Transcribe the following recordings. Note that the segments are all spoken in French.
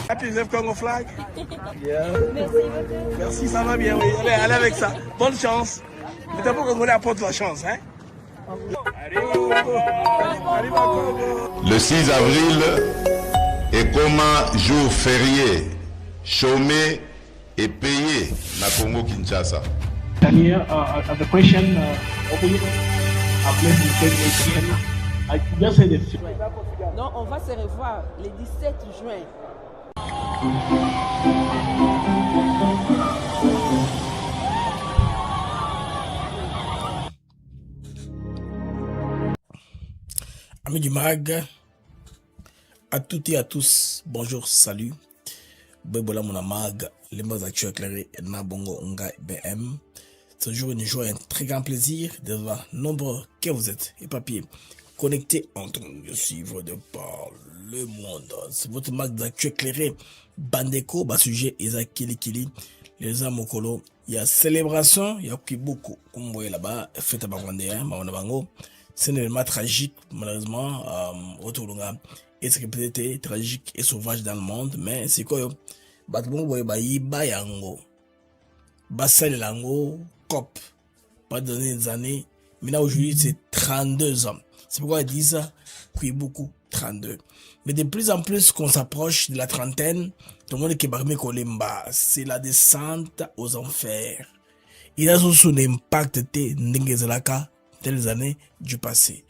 Happy Rev Congo flag. Yeah. Merci beaucoup. Merci, ça va bien, oui. Allez avec ça. Bonne chance. Le drapeau congolais apporte la chance, hein. Le 6 avril est comme un jour férié, chômé et payé na Congo Kinshasa. The question I just said it. Non, on va se revoir le 17 juin. Amis du mag, à toutes et à tous, bonjour, salut. Bebola mon mag, les mots actuels éclairés, Nabongo Nga BM. C'est toujours une joie et un très grand plaisir de voir nombreux que vous êtes et papier connectés en train de suivre de par le monde. C'est votre mag d'actu éclairé, Bandeko, bas sujet Isaac Kili, les Amokolo. Il y a célébration, il y a beaucoup, comme vous voyez là-bas, fête à Bagwandé, Maonabango. C'est un événement tragique, malheureusement, autour de nous. Et c'est peut-être tragique et sauvage dans le monde, mais c'est quoi, Batbon, Bayango, Bassal Lango, Cop, pas donné des années, maintenant aujourd'hui c'est 32 ans. C'est pourquoi ils disent ça, puis beaucoup, 32. Mais de plus en plus qu'on s'approche de la trentaine, tout le monde qui est Kolemba, c'est la descente aux enfers. Il a son impact de Ndengezelaka des années du passé.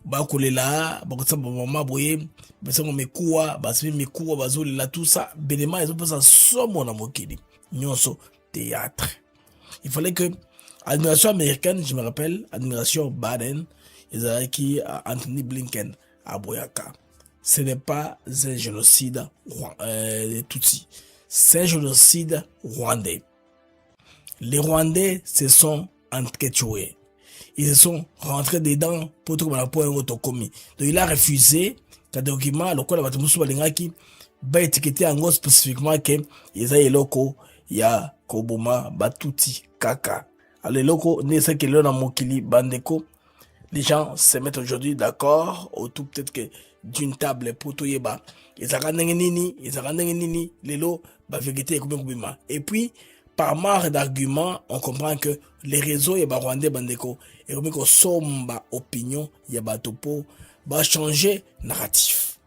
Bakolela, bakotsa mama boye, besango mekuwa, basimi mekuwa bazolela tout ça, benema ils ont pas somo na mokili. Nyonso théâtre. Il fallait que admiration américaine, je me rappelle, admiration Biden, ils avaient qui Anthony Blinken à Boyaka. Ce n'est pas un génocide Tutsi. C'est un génocide rwandais. Les Rwandais se sont entretués. Ils se sont rentrés dedans pour trouver un point autocommis. Donc il a refusé qu'un document, le quoi la qui va étiqueter en gros spécifiquement que ils ont loko ya Koboma Batuti Kaka. Alors les locaux n'est ce que l'on a mokili bandeko. Les gens se mettent aujourd'hui d'accord autour peut-être que d'une table pour tout yeba. Ils arrêtent nini, les lots ba vérité et puis par marre d'arguments, on comprend que les réseaux yeba rwandais bandeko et comme que somba opinion yeba topo va changer narratif.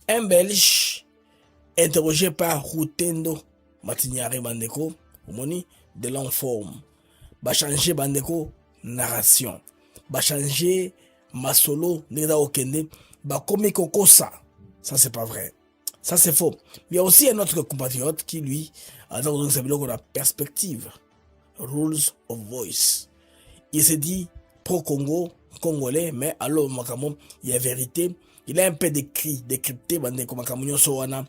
Un Belge interrogé par Rutendo Matignari bandeko, moni de l'enforme, va changer bandeko narration, va changer masolo neda okende, va comme kokosa. Ça c'est pas vrai. Ça c'est faux. Il y a aussi un autre compatriote qui lui a dans la perspective, rules of voice. Il s'est dit pro-Congo, congolais, mais alors Makamon, il y a vérité. Il a un peu décrypté, bandeko Makamunyo Sowana.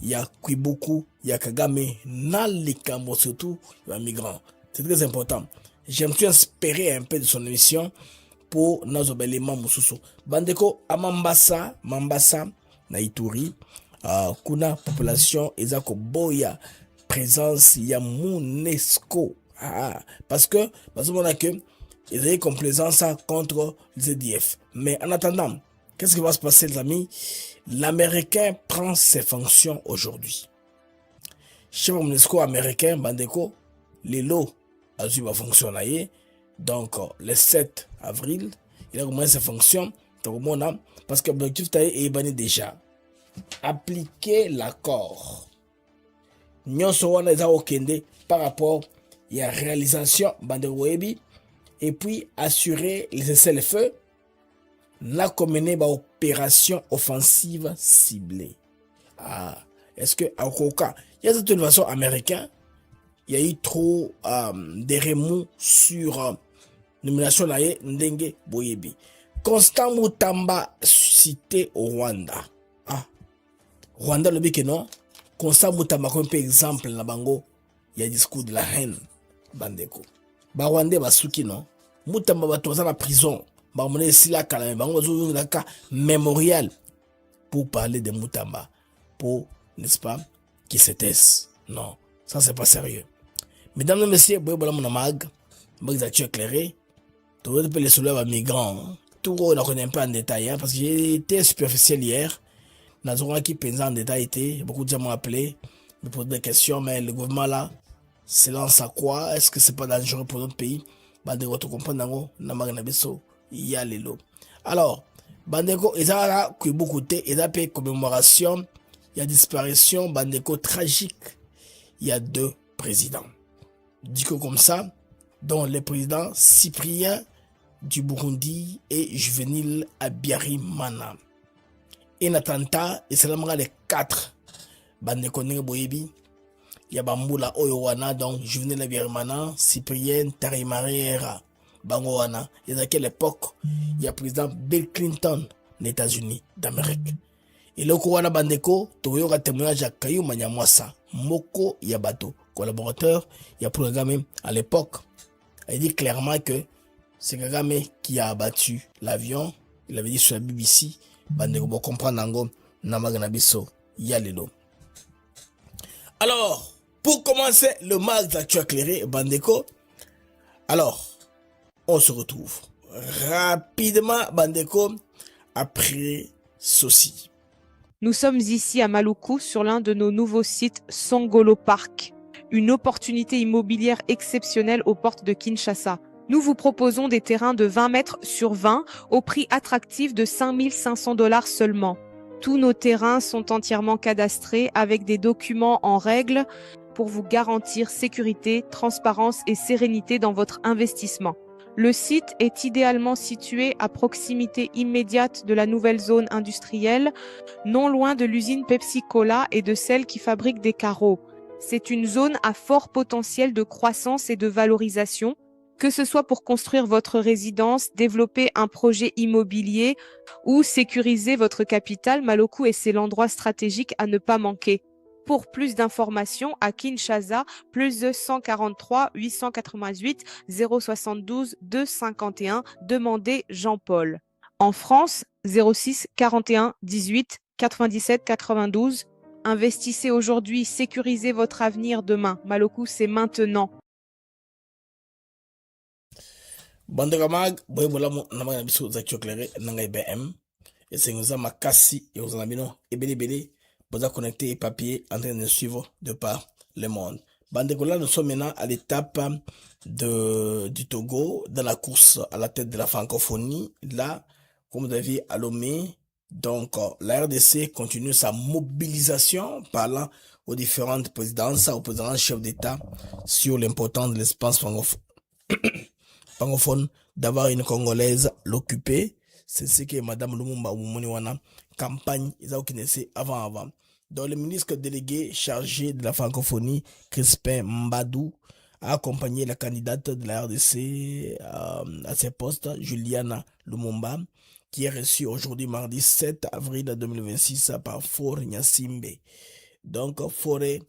Il y a Kwibuku, il y a Kagame, Nalikambo surtout, il y a migrants. C'est très important. J'aimerais inspirer un peu de son émission pour nos obéléments Moussousou. Bandeko à Mambasa, na Ituri, kuna population ezako boya présence ya MONUSCO. Parce que on a que ils avaient complaisance contre les EDF. Mais en attendant, qu'est-ce qui va se passer les amis? L'Américain prend ses fonctions aujourd'hui. Chef MONUSCO américain, Bandeko, les lots va fonctionner. Donc, le 7 avril, il a commencé ses fonctions. Parce que l'objectif est banni déjà. Appliquer l'accord. Nyonso wana eza okende par rapport à la réalisation Bandeko Ebi. Et puis, assurer les cessez-le-feu. La commune opération offensive ciblée. Est-ce que à Okoka, il y a de toute façon américain, il y a eu trop de remous sur nomination naye Ndenge Boyebi. Constant Mutamba cité au Rwanda. Rwanda le que non. Constant Mutamba comme exemple na bango, il y a discours de la haine bandeko. Ba Rwanda basuki non. Mutamba batoza la prison. Ba mone sila kala bango zo na ka mémorial pour parler de Mutamba. Pour, n'est-ce pas, qui se taise. Non, ça c'est pas sérieux. Mesdames et messieurs, boye bola mon mag, mag d'actu éclairé. Tout le monde peut les soulever à migrants. tout, on a connaît un peu en détail, hein, parce que j'ai été superficiel hier. Nazora qui pensait en détail était, beaucoup de gens m'ont appelé, me posaient des questions, mais le gouvernement là, se lance à quoi? Est-ce que c'est pas dangereux pour notre pays? Bandeko, tu comprends, nango, namaganabiso, il y a les lots. Alors, Bandeko, ils ont là, qui beaucoup de, ils ont fait commémoration, il y a disparition, Bandeko tragique. Il y a 2 présidents. Dit que comme ça, dont les présidents Cyprien du Burundi et Juvenile Abiyarimana. Et Natanta, et c'est là les 4. Bandeko Nenge Boyebi, il y a Bamboula Oyowana, donc Juvenile Abiyarimana, Cyprien Tarimariera, Bangowana. Et à quelle époque, il y a le président Bill Clinton des États-Unis d'Amérique. Et le Kouana Bandeko, Toyo a témoignage à Kayou Manyamwasa, Moko Yabato, collaborateur, il y a programme à l'époque. Il dit clairement que c'est Kagame qui a abattu l'avion. Il avait dit sur la BBC, Bandeko, pour comprendre Nango, Namaganabiso, Yalelo. Alors, pour commencer le mag d'actu éclairé, Bandeko, alors, on se retrouve rapidement, Bandeko, après ceci. Nous sommes ici à Maluku sur l'un de nos nouveaux sites Songolo Park, une opportunité immobilière exceptionnelle aux portes de Kinshasa. Nous vous proposons des terrains de 20 mètres sur 20 au prix attractif de 5 500 $ seulement. Tous nos terrains sont entièrement cadastrés avec des documents en règle pour vous garantir sécurité, transparence et sérénité dans votre investissement. Le site est idéalement situé à proximité immédiate de la nouvelle zone industrielle, non loin de l'usine Pepsi Cola et de celle qui fabrique des carreaux. C'est une zone à fort potentiel de croissance et de valorisation, que ce soit pour construire votre résidence, développer un projet immobilier ou sécuriser votre capital. Maluku est l'endroit stratégique à ne pas manquer. Pour plus d'informations, à Kinshasa, plus de 143 888 072 251, demandez Jean-Paul. En France, 06 41 18 97 92. Investissez aujourd'hui, sécurisez votre avenir demain. Maluku, c'est maintenant. Bandegamag, boy bolamo namagana biso za choklere nanga BM. Et c'est nous makasi et aux amino et bélé. Vous êtes connecté et papier en train de suivre de par le monde. Bandegola, nous sommes maintenant à l'étape du Togo, dans la course à la tête de la francophonie. Là, comme vous avez à Lomé, donc la RDC continue sa mobilisation parlant aux différentes présidences, aux présidents chefs d'État sur l'importance de l'espace francophone d'avoir une Congolaise l'occuper. C'est ce que Madame Lumumba Oumoniwana campagne, ils ont connaissé avant. Donc, le ministre délégué chargé de la francophonie, Crispin Mbadou, a accompagné la candidate de la RDC à ses postes, Juliana Lumumba, qui est reçue aujourd'hui mardi 7 avril 2026 par Faure Nyasimbe. Donc, Faure et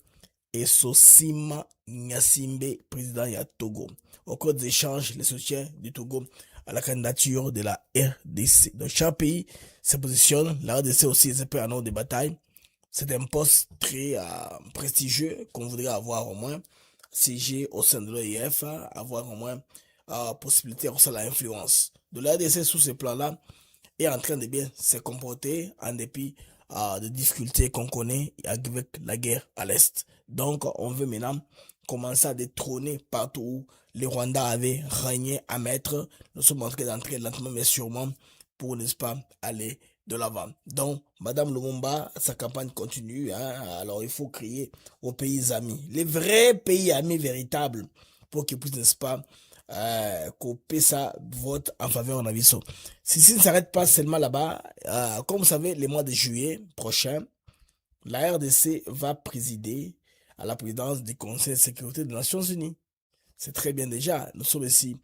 Sosima Nyasimbe, président de Togo. Au cours des échanges, le soutien du Togo à la candidature de la RDC. Donc, chaque pays se positionne. La RDC aussi est un nom de bataille. C'est un poste très prestigieux qu'on voudrait avoir au moins. siéger au sein de l'OIF, avoir au moins possibilité de l'influence. De la RDC sous ce plan-là est en train de bien se comporter en dépit des difficultés qu'on connaît avec la guerre à l'Est. Donc on veut maintenant commencer à détrôner partout où les Rwandais avaient régné à mettre. Nous sommes en train d'entrer lentement mais sûrement pour, n'est-ce pas, aller de l'avant. Donc, Madame Lumumba, sa campagne continue. Alors, il faut crier aux pays amis, les vrais pays amis véritables, pour qu'ils puissent, n'est-ce pas, couper sa vote en faveur de Naviso. Si ça ne s'arrête pas seulement là-bas, comme vous savez, le mois de juillet prochain, la RDC va présider à la présidence du Conseil de sécurité des Nations Unies. C'est très bien déjà. Nous sommes ici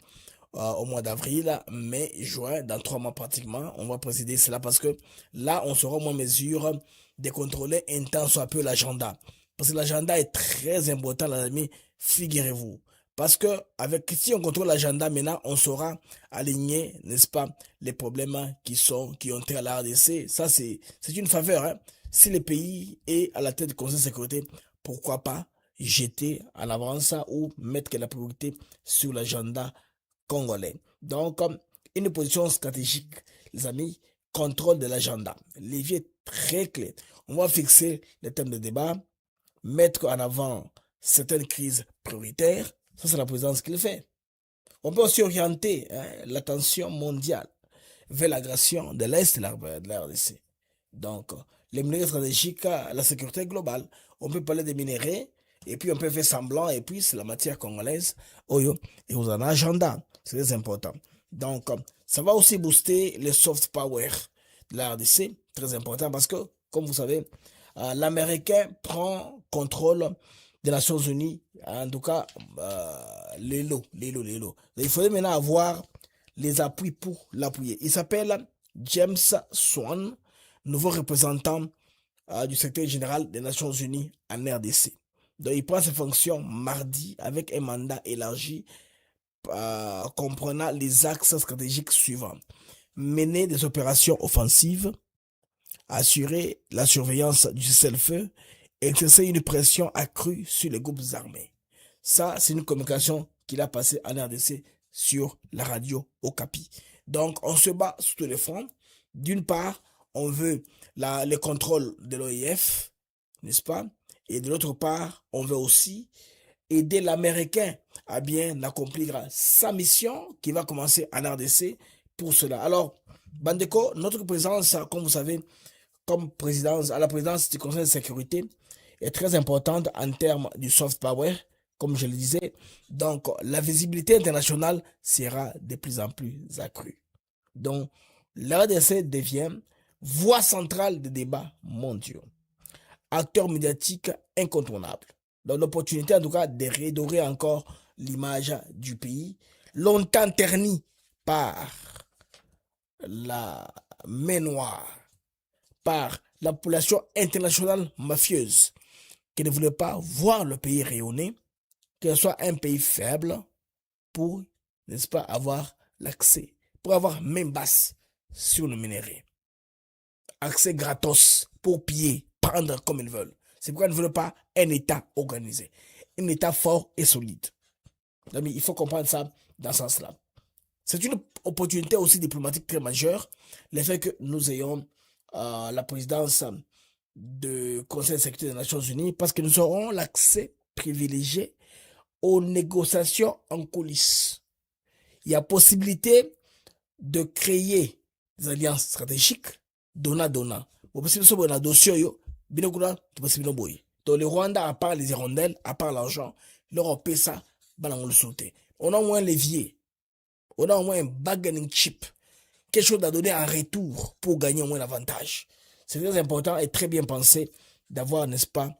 au mois d'avril, mai, juin, dans 3 mois pratiquement, on va présider cela parce que là, on sera au moins en mesure de contrôler un temps soit peu l'agenda. Parce que l'agenda est très important, les amis, figurez-vous. Parce que si on contrôle l'agenda, maintenant, on saura aligner, n'est-ce pas, les problèmes qui ont trait à la RDC. Ça, c'est une faveur, hein. Si le pays est à la tête du Conseil de sécurité, pourquoi pas jeter en avant ça ou mettre la priorité sur l'agenda congolais. Donc, une position stratégique, les amis, contrôle de l'agenda. Levier est très clair. On va fixer les thèmes de débat, mettre en avant certaines crises prioritaires. Ça, c'est la présidence qui le fait. On peut aussi orienter l'attention mondiale vers l'agression de l'Est de la RDC. Donc, les minéraux stratégiques, la sécurité globale. On peut parler des minéraux, et puis on peut faire semblant, et puis c'est la matière congolaise. Et vous en avez un agenda. C'est très important. Donc, ça va aussi booster le soft power de la RDC. Très important parce que, comme vous savez, l'Américain prend contrôle des Nations Unies, en tout cas, les lots. Il faudrait maintenant avoir les appuis pour l'appuyer. Il s'appelle James Swan, nouveau représentant du secrétaire général des Nations Unies en RDC. Donc, il prend ses fonctions mardi avec un mandat élargi comprenant les axes stratégiques suivants. Mener des opérations offensives, assurer la surveillance du cessez-le-feu, exercer une pression accrue sur les groupes armés. Ça, c'est une communication qu'il a passée en RDC sur la radio Okapi. Donc, on se bat sur tous les fronts. D'une part, on veut le contrôle de l'OIF, n'est-ce pas? Et de l'autre part, on veut aussi aider l'Américain à bien accomplir sa mission qui va commencer en RDC pour cela. Alors, Bandeko, notre présence, comme vous savez, comme présidence, à la présidence du Conseil de sécurité est très importante en termes du soft power, comme je le disais. Donc, la visibilité internationale sera de plus en plus accrue. Donc, la RDC devient voie centrale des débats mondiaux. Acteur médiatique incontournable. Donc, l'opportunité, en tout cas, de redorer encore l'image du pays, longtemps ternie par la main noire, par la population internationale mafieuse, qui ne voulait pas voir le pays rayonner, que ce soit un pays faible, pour, n'est-ce pas, avoir l'accès, pour avoir main basse sur le minerai. Accès gratos pour piller, prendre comme ils veulent. C'est pourquoi ils ne veulent pas un État organisé, un État fort et solide. Donc, il faut comprendre ça dans ce sens-là. C'est une opportunité aussi diplomatique très majeure, le fait que nous ayons la présidence du Conseil de sécurité des Nations Unies, parce que nous aurons l'accès privilégié aux négociations en coulisses. Il y a possibilité de créer des alliances stratégiques, donnant. Donc le Rwanda, à part les hirondelles, à part l'argent, leur paie ça, on a au moins un levier, on a au moins un bargaining chip, quelque chose à donner en retour pour gagner au moins l'avantage. C'est très important et très bien pensé d'avoir, n'est-ce pas,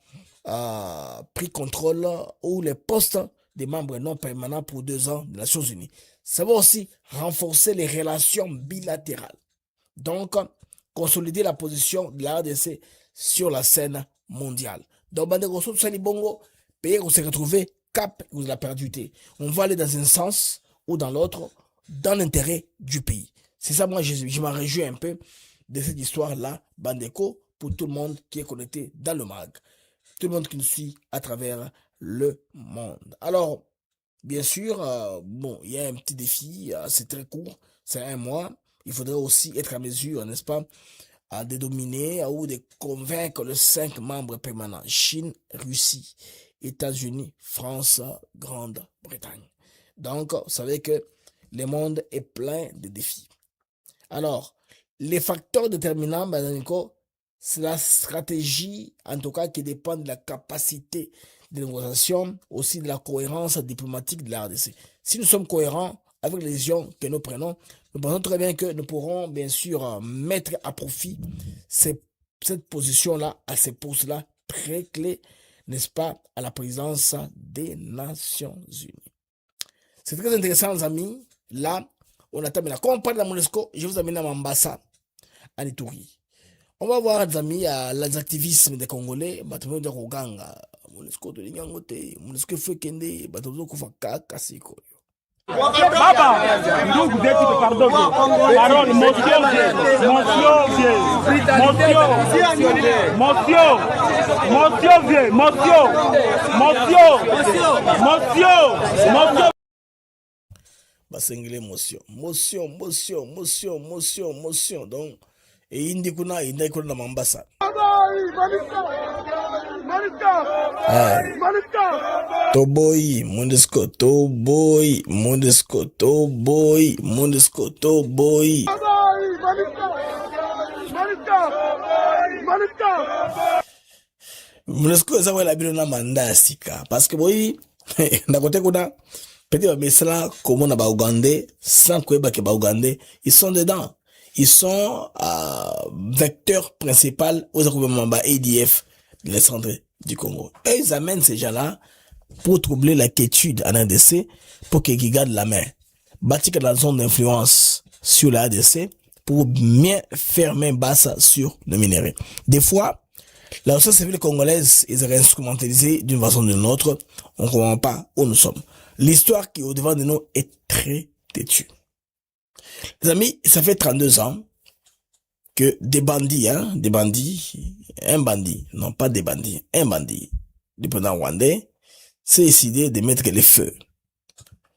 pris contrôle ou les postes des membres non permanents pour 2 ans des Nations Unies. Ça va aussi renforcer les relations bilatérales. Donc, consolider la position de la RDC sur la scène mondiale. Donc, Bandegoso, Sali Bongo, pays où s'est retrouvé cap où il a perdu. On va aller dans un sens ou dans l'autre, dans l'intérêt du pays. C'est ça, moi, je m'en réjouis un peu de cette histoire-là, Bandeko, pour tout le monde qui est connecté dans le mag. Tout le monde qui nous suit à travers le monde. Alors, bien sûr, il y a un petit défi, c'est très court, c'est 1 mois. Il faudrait aussi être à mesure, n'est-ce pas, de dominer ou de convaincre les 5 membres permanents, Chine, Russie, États-Unis, France, Grande-Bretagne. Donc, vous savez que le monde est plein de défis. Alors, les facteurs déterminants, c'est la stratégie, en tout cas, qui dépend de la capacité de négociation, aussi de la cohérence diplomatique de la RDC. Si nous sommes cohérents avec les décisions que nous prenons, nous pensons très bien que nous pourrons, bien sûr, mettre à profit cette position-là, à ces postes-là, très clés, n'est-ce pas, à la présidence des Nations Unies. C'est très intéressant, les amis. Là, on attend maintenant. Comme on parle de la MONUSCO, je vous amène à Mambasa, à Ituri. On va voir, les amis, les activismes des Congolais. MONUSCO de l'Inyangote, MONUSCO Fekende, Kasiko. Papa, ndugu zetu pardon. Parole, basengele motion donc et indi kuna na mambasa toboy Mondesco Mondesco eza wela bino na manda sika parce que boy na côté kuna peut-être ba mesala comme na ba Ougandais sans que ba Ougandais ils sont dedans. Ils sont vecteurs principaux aux ADF, les centres du Congo. Et ils amènent ces gens-là pour troubler la quiétude en RDC, pour qu'ils gardent la main. Bâtir la zone d'influence sur la RDC pour bien fermer basse sur le minerai. Des fois, la société civile congolaise est instrumentalisée d'une façon ou d'une autre. On ne comprend pas où nous sommes. L'histoire qui est au devant de nous est très têtue. Les amis, ça fait 32 ans que un bandit, du président rwandais, s'est décidé de mettre le feu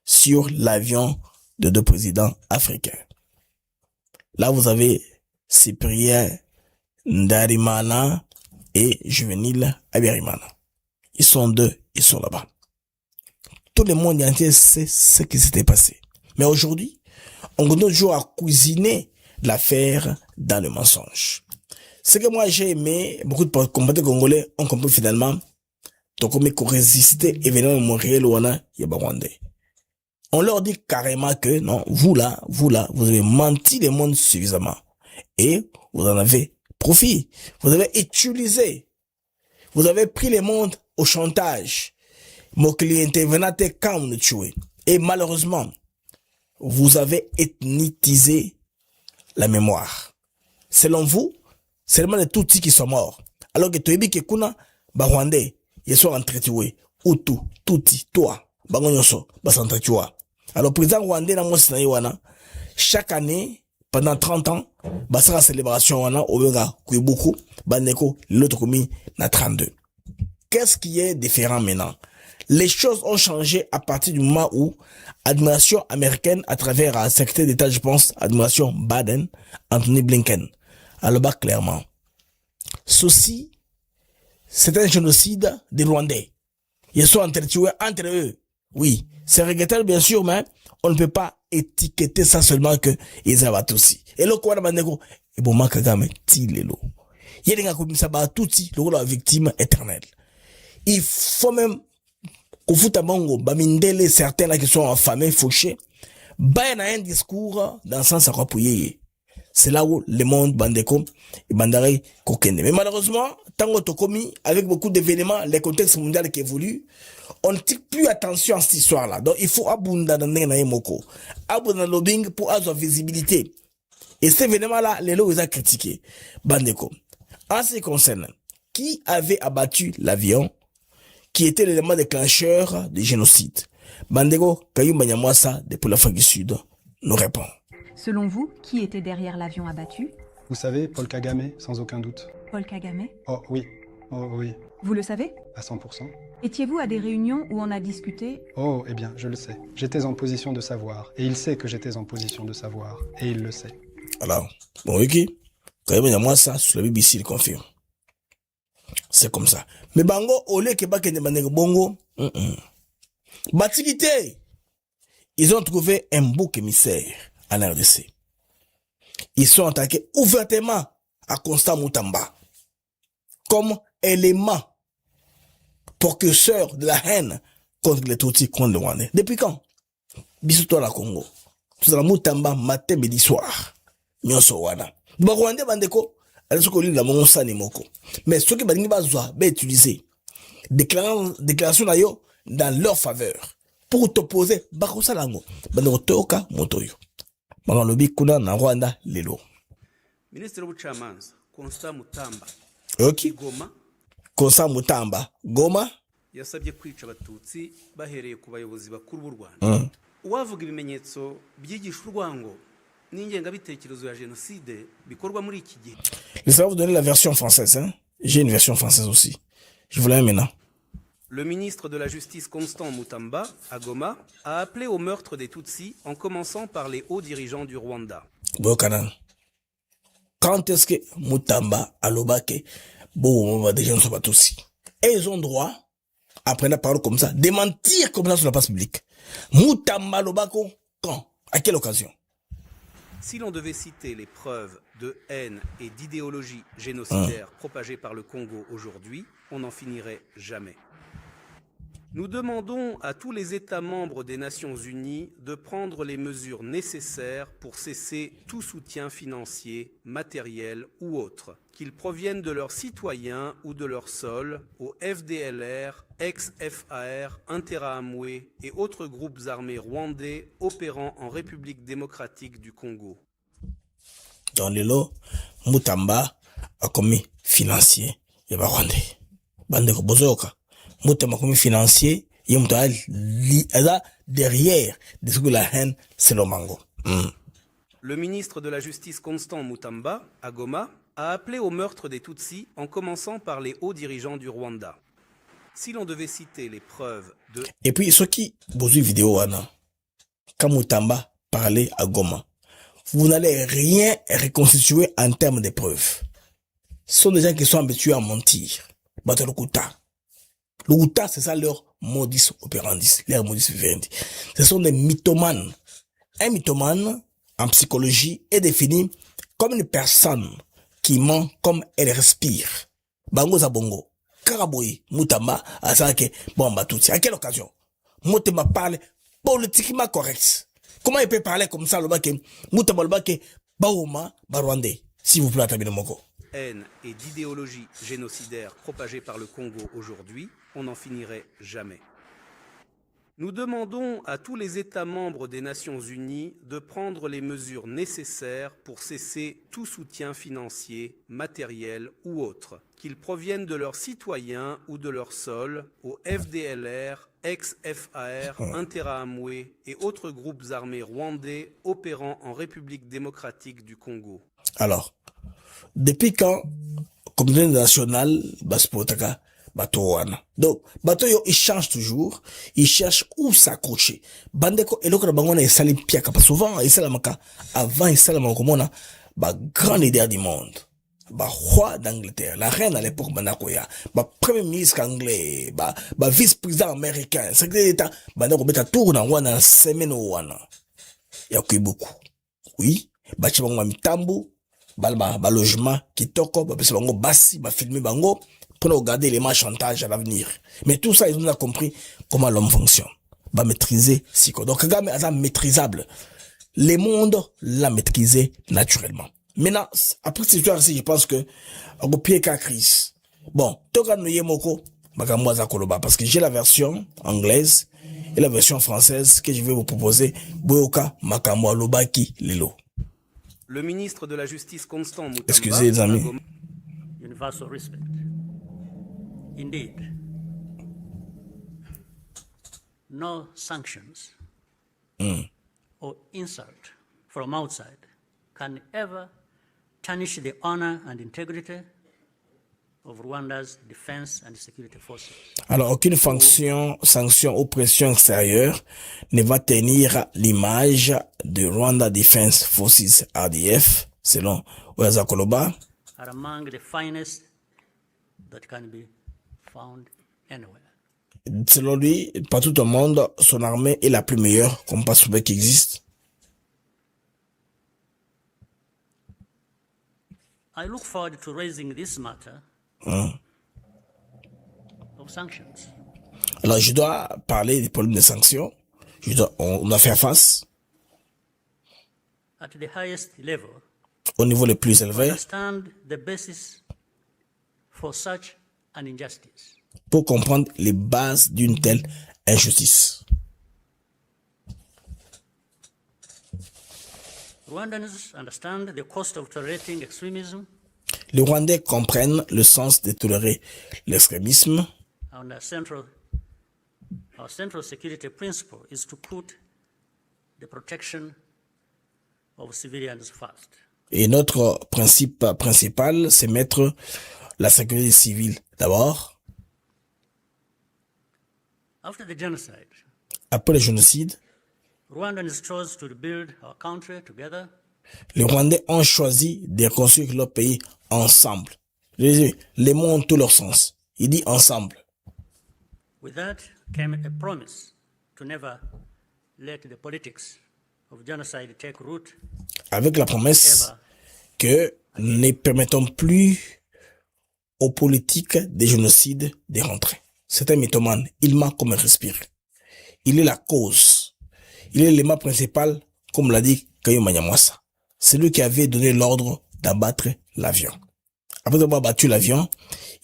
sur l'avion de 2 présidents africains. Là, vous avez Cyprien Ndarimana et Juvenile Abiyarimana. Ils sont 2, ils sont là-bas. Tout le monde entier sait ce qui s'était passé. Mais aujourd'hui, on continue toujours à cuisiner l'affaire dans le mensonge. Ce que moi j'ai aimé, beaucoup de combattants congolais ont compris finalement, donc comme qu'on résistait événement Montréal ou Rwandais. On leur dit carrément que non, vous là, vous avez menti le monde suffisamment. Et vous en avez profit. Vous avez utilisé. Vous avez pris le monde au chantage. Mon client venait quand nous tuer. Et malheureusement, vous avez ethnitisé la mémoire. Selon vous, c'est seulement les Tutsis qui sont morts. Alors que Toyebi Kekuna, Rwandais, ils sont entretués. Hutu, Tutsi, toi, Bangonyoso, s'entretuer. Alors, président Rwandais, chaque année, pendant 30 ans, sera célébration, Obega, Kuibuku, Bandeko, l'autre commis, na 32. Qu'est-ce qui est différent maintenant? Les choses ont changé à partir du moment où administration américaine, à travers un secrétaire d'État, je pense, administration Biden, Anthony Blinken, alors bas clairement, ceci, c'est un génocide des Rwandais. Ils sont entretués entre eux. Oui, c'est regrettable bien sûr, mais on ne peut pas étiqueter ça seulement que ils avaient aussi. Et le quoi bandeko, et bon makagame tilelo. Yelinga komisa ba tuti, le la victime éternelle. Il faut même Kofuta Bongo, Bamindele, certains là qui sont affamés, fauchés, ben un discours dans le sens à quoi pouiller. C'est là où le monde bandeko et bandare kokende. Mais malheureusement, tango tokomi, avec beaucoup d'événements, les contextes mondiaux qui évoluent, on ne tire plus attention à cette histoire-là. Donc il faut abunda dans les moko, abunda lobbying pour avoir visibilité. Et cet événement-là, les lois ils ont critiqué. Bandeko. En ce qui concerne, qui avait abattu l'avion qui était l'élément déclencheur du génocide? Bandeko Kayumba Nyamwasa de l'Afrique du Sud nous répond. Selon vous, qui était derrière l'avion abattu? Vous savez, Paul Kagame, sans aucun doute. Paul Kagame? Oh oui, oh oui. Vous le savez? À 100%. Étiez-vous à des réunions où on a discuté? Oh, eh bien, je le sais. J'étais en position de savoir. Et il sait que j'étais en position de savoir. Et il le sait. Alors, bon, Wiki, Kayumba Nyamwasa, sur la BBC, il confirme. C'est comme ça. Mais bango, ole keba kende bandeko bongo, Batikité, ils ont trouvé un bouc émissaire en RDC. Ils sont attaqués ouvertement à Constant Moutamba comme élément précurseur de la haine contre les Tutsis, contre le Rwandais. Depuis quand? Bisouto la Congo. Tout ça, Moutamba, matin, midi, soir. Nyonso wana. Ba Rwandais bandeko, elles sont collées dans mon sani moko. Mais ceux qui bandini bazwa, utiliser déclaration d'ailleurs dans leur faveur pour t'opposer bakosa lango. Bandeko toka motoyo. Banga lobi kuna na Rwanda lelo. Ministre w'ubucamanza Constant Mutamba Ok. Goma Constant Mutamba Goma yasabye kwica abatutsi bahereye ku bayobozi bakuru b'u Rwanda. Uwavuga ibimenyetso byigisha urwango n'ingengabitekerezo ya génocide bikorwa muri iki gihe. Je vais vous donner la version française, hein. J'ai une version française aussi. Je vous la mets maintenant. Le ministre de la Justice Constant Mutamba, à Goma, a appelé au meurtre des Tutsis en commençant par les hauts dirigeants du Rwanda. Bokanan. Quand est-ce que Mutamba a l'obake, bon, des gens ne sont pas tous. Et ils ont droit, après la parole comme ça, de mentir comme ça sur la place publique. Mutamba l'obako, quand? À quelle occasion? Si l'on devait citer les preuves de haine et d'idéologie génocidaire propagées par le Congo aujourd'hui, on n'en finirait jamais. Nous demandons à tous les États membres des Nations Unies de prendre les mesures nécessaires pour cesser tout soutien financier, matériel ou autre, qu'ils proviennent de leurs citoyens ou de leur sol, au FDLR, ex-FAR, Interahamwe et autres groupes armés rwandais opérant en République démocratique du Congo. Dans le lot, Mutamba a commis financier et Rwandais. Bandeko Bozoka. Mutamba comme financier, il y a derrière de la haine, c'est le mango. Le ministre de la Justice Constant Mutamba, à Goma, a appelé au meurtre des Tutsis en commençant par les hauts dirigeants du Rwanda. Si l'on devait citer les preuves de... Et puis, ceux qui posent une vidéo, quand Mutamba parlait à Goma, vous n'allez rien reconstituer en termes de preuves. Ce sont des gens qui sont habitués à mentir. Le Outa, c'est ça leur modus operandi, leur modus vivendi. Ce sont des mythomanes. Un mythomane, en psychologie, est défini comme une personne qui ment comme elle respire. Bango Zabongo, Karaboui, Mutamba, Asake, Bomba Tutsi. À quelle occasion? Mutamba parle politiquement correct. Comment il peut parler comme ça, le bac, Mutamba le bac, Baouma, Barwandais, s'il vous plaît, Tabino Moko. Haine et d'idéologie génocidaire propagée par le Congo aujourd'hui, on n'en finirait jamais. Nous demandons à tous les États membres des Nations Unies de prendre les mesures nécessaires pour cesser tout soutien financier, matériel ou autre, qu'ils proviennent de leurs citoyens ou de leur sol, au FDLR, ex-FAR, Interahamwe et autres groupes armés rwandais opérant en République démocratique du Congo. Alors, depuis quand, communauté nationale, Baspotaka, Batouana. Donc, Batoyo, il change toujours, il cherche où s'accrocher. Bandeko, et l'autre, Bangona, il salim piaka, parce que souvent, il salamaka, avant, il salamaka, comme on a, grand leader du monde. Roi d'Angleterre, la reine à l'époque, Banakoya, premier ministre anglais, vice-président américain, secrétaire d'État, Bandeko, beta tour dans Wana, semaine au Wana. Il y a eu beaucoup. Oui, Bachibangwa Mitambu, logement qui toko bango basi filmer bango pour regarder les matchs chantage à l'avenir. Mais tout ça, ils ont compris comment l'homme fonctionne. Maîtriser psycho. Donc Kagame est maîtrisable. Le monde l'a maîtrisé naturellement. Maintenant, après cette histoire-ci, je pense que on peut pied qu'à crise. Bon, toka noye moko bakamwaza koloba parce que j'ai la version anglaise et la version française que je vais vous proposer. Boyoka makamwa lobaki lelo. Le ministre de la Justice Constant Mutamba... Excusez les amis. Universal respect. Indeed. No sanctions or insult from outside can ever tarnish the honor and integrity of Rwanda's defense and security forces. Alors, aucune sanction ou pression extérieure ne va tenir l'image de Rwanda Defense Forces RDF, selon Oyaza Koloba. Are among the finest that can be found anywhere. Selon lui, partout au monde, son armée est la plus meilleure qu'on passe sur qui existe. I look forward to raising this matter of sanctions. Alors, je dois parler des problèmes de sanctions. On doit faire face. At the highest level, au niveau le plus élevé. Understand the basis for such an injustice. Pour comprendre les bases d'une telle injustice. Rwandans understand the cost of tolerating extremism. Les Rwandais comprennent le sens de tolérer l'extrémisme. Our central security principle is to put the protection of civilians first. Et notre principe principal, c'est mettre la sécurité civile d'abord. After the genocide, Après le génocide, Rwandans chose to rebuild our country together. les Rwandais ont choisi de reconstruire leur pays ensemble. Les mots ont tout leur sens. Il dit ensemble. With that came a promise to never let the politics of genocide take root. Avec la promesse que ne permettons plus aux politiques des génocides de rentrer. C'est un mythomane. Il ment comme il respire. Il est la cause. Il est l'élément principal, comme l'a dit Kayo Manyamwasa. C'est lui qui avait donné l'ordre d'abattre l'avion. Après avoir battu l'avion,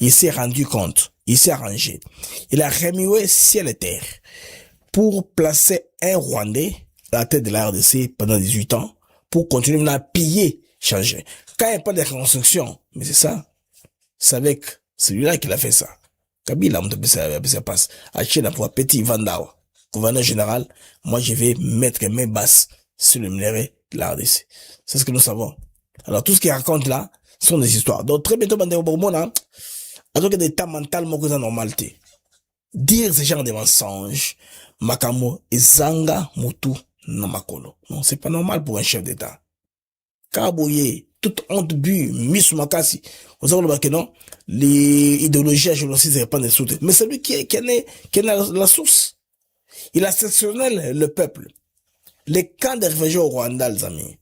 il s'est rendu compte. Il s'est arrangé. Il a remué ciel et terre pour placer un Rwandais à la tête de la RDC pendant 18 ans pour continuer à piller, changer. Quand il n'y a pas de reconstruction, mais c'est ça. C'est avec celui-là qu'il a fait ça. Kabila, ça passe. Achena pour petit Vandawa, gouverneur général, moi je vais mettre mes basses sur le minerai de la RDC. C'est ce que nous savons. Alors tout ce qu'il raconte là sont des histoires. Donc très bientôt, Bandé Obomona, alors que des temps mentalement que ça normalité. Dire ce genre de mensonges, Makamo et Zanga Mutu Namakolo. Non, c'est pas normal pour un chef d'État. Kabouye, toute honte bu, Miss Makasi. Vous savez le que non, les idéologies à génocide, c'est pas des soutes. Mais c'est lui qui est la source. Il a sectionné le peuple. Les camps de réfugiés au Rwanda, les amis.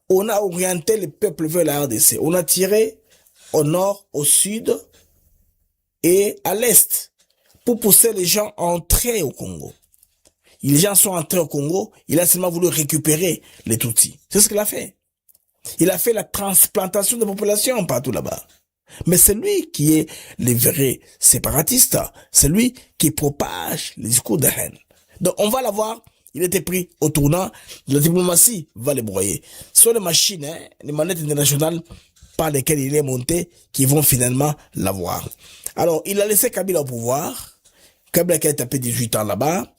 On a orienté le peuple vers la RDC. On a tiré au nord, au sud et à l'est pour pousser les gens à entrer au Congo. Les gens sont entrés au Congo, il a seulement voulu récupérer les Tutsis. C'est ce qu'il a fait. Il a fait la transplantation de population partout là-bas. Mais c'est lui qui est le vrai séparatiste. C'est lui qui propage les discours de haine. Donc on va l'avoir. Il était pris au tournant. La diplomatie va les broyer. Ce sont les machines, les manettes internationales par lesquelles il est monté qui vont finalement l'avoir. Alors, il a laissé Kabila au pouvoir. Kabila qui a tapé 18 ans là-bas.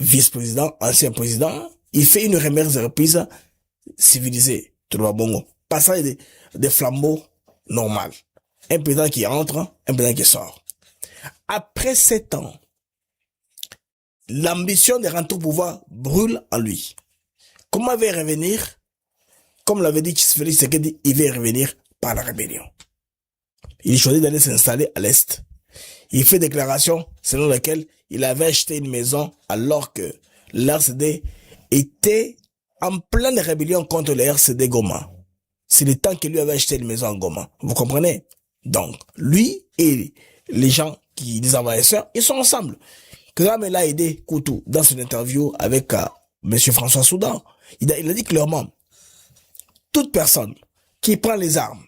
Vice-président, ancien président. Il fait une reprise civilisée. Bongo. Passage des flambeaux normal. Un président qui entre, un président qui sort. Après 7 ans, l'ambition de rentrer au pouvoir brûle en lui. Comment il va revenir? Comme l'avait dit Tshisekedi Sekedi, il va revenir par la rébellion. Il choisit d'aller s'installer à l'Est. Il fait déclaration selon laquelle il avait acheté une maison alors que l'RCD était en pleine rébellion contre le RCD Goma. C'est le temps qu'il lui avait acheté une maison en Goma. Vous comprenez? Donc, lui et les gens qui, les envahisseurs, ils sont ensemble. Kagame l'a aidé Koutou dans son interview avec Monsieur François Soudan. Il a dit clairement, toute personne qui prend les armes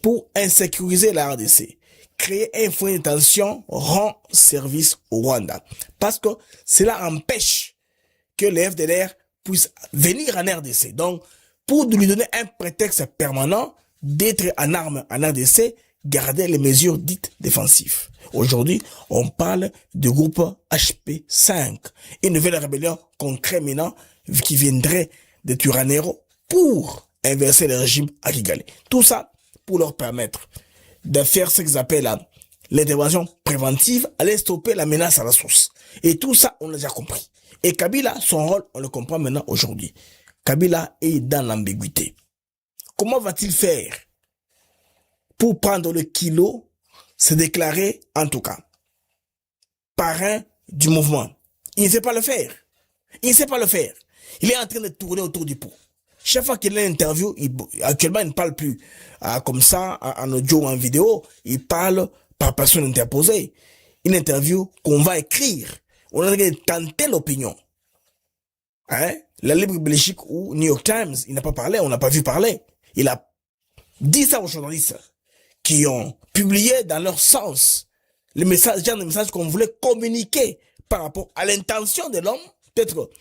pour insécuriser la RDC, créer un foyer de tension, rend service au Rwanda. Parce que cela empêche que les FDLR puissent venir en RDC. Donc, pour lui donner un prétexte permanent d'être en armes en RDC, garder les mesures dites défensives. Aujourd'hui, on parle du groupe HP5, une nouvelle rébellion contre Mina qui viendrait de Turanero pour inverser le régime à Kigali. Tout ça pour leur permettre de faire ce qu'ils appellent l'intervention préventive, aller stopper la menace à la source. Et tout ça, on l'a déjà compris. Et Kabila, son rôle, on le comprend maintenant aujourd'hui. Kabila est dans l'ambiguïté. Comment va-t-il faire pour prendre le kilo, se déclarer, en tout cas, parrain du mouvement? Il ne sait pas le faire. Il ne sait pas le faire. Il est en train de tourner autour du pot. Chaque fois qu'il a une interview, actuellement, il ne parle plus comme ça, en audio ou en vidéo. Il parle par personne interposée. Une interview qu'on va écrire. On a tenté l'opinion. La Libre Belgique ou New York Times, il n'a pas parlé, on n'a pas vu parler. Il a dit ça aux journalistes qui ont publié dans leur sens les messages, genre de messages qu'on voulait communiquer par rapport à l'intention de l'homme, peut-être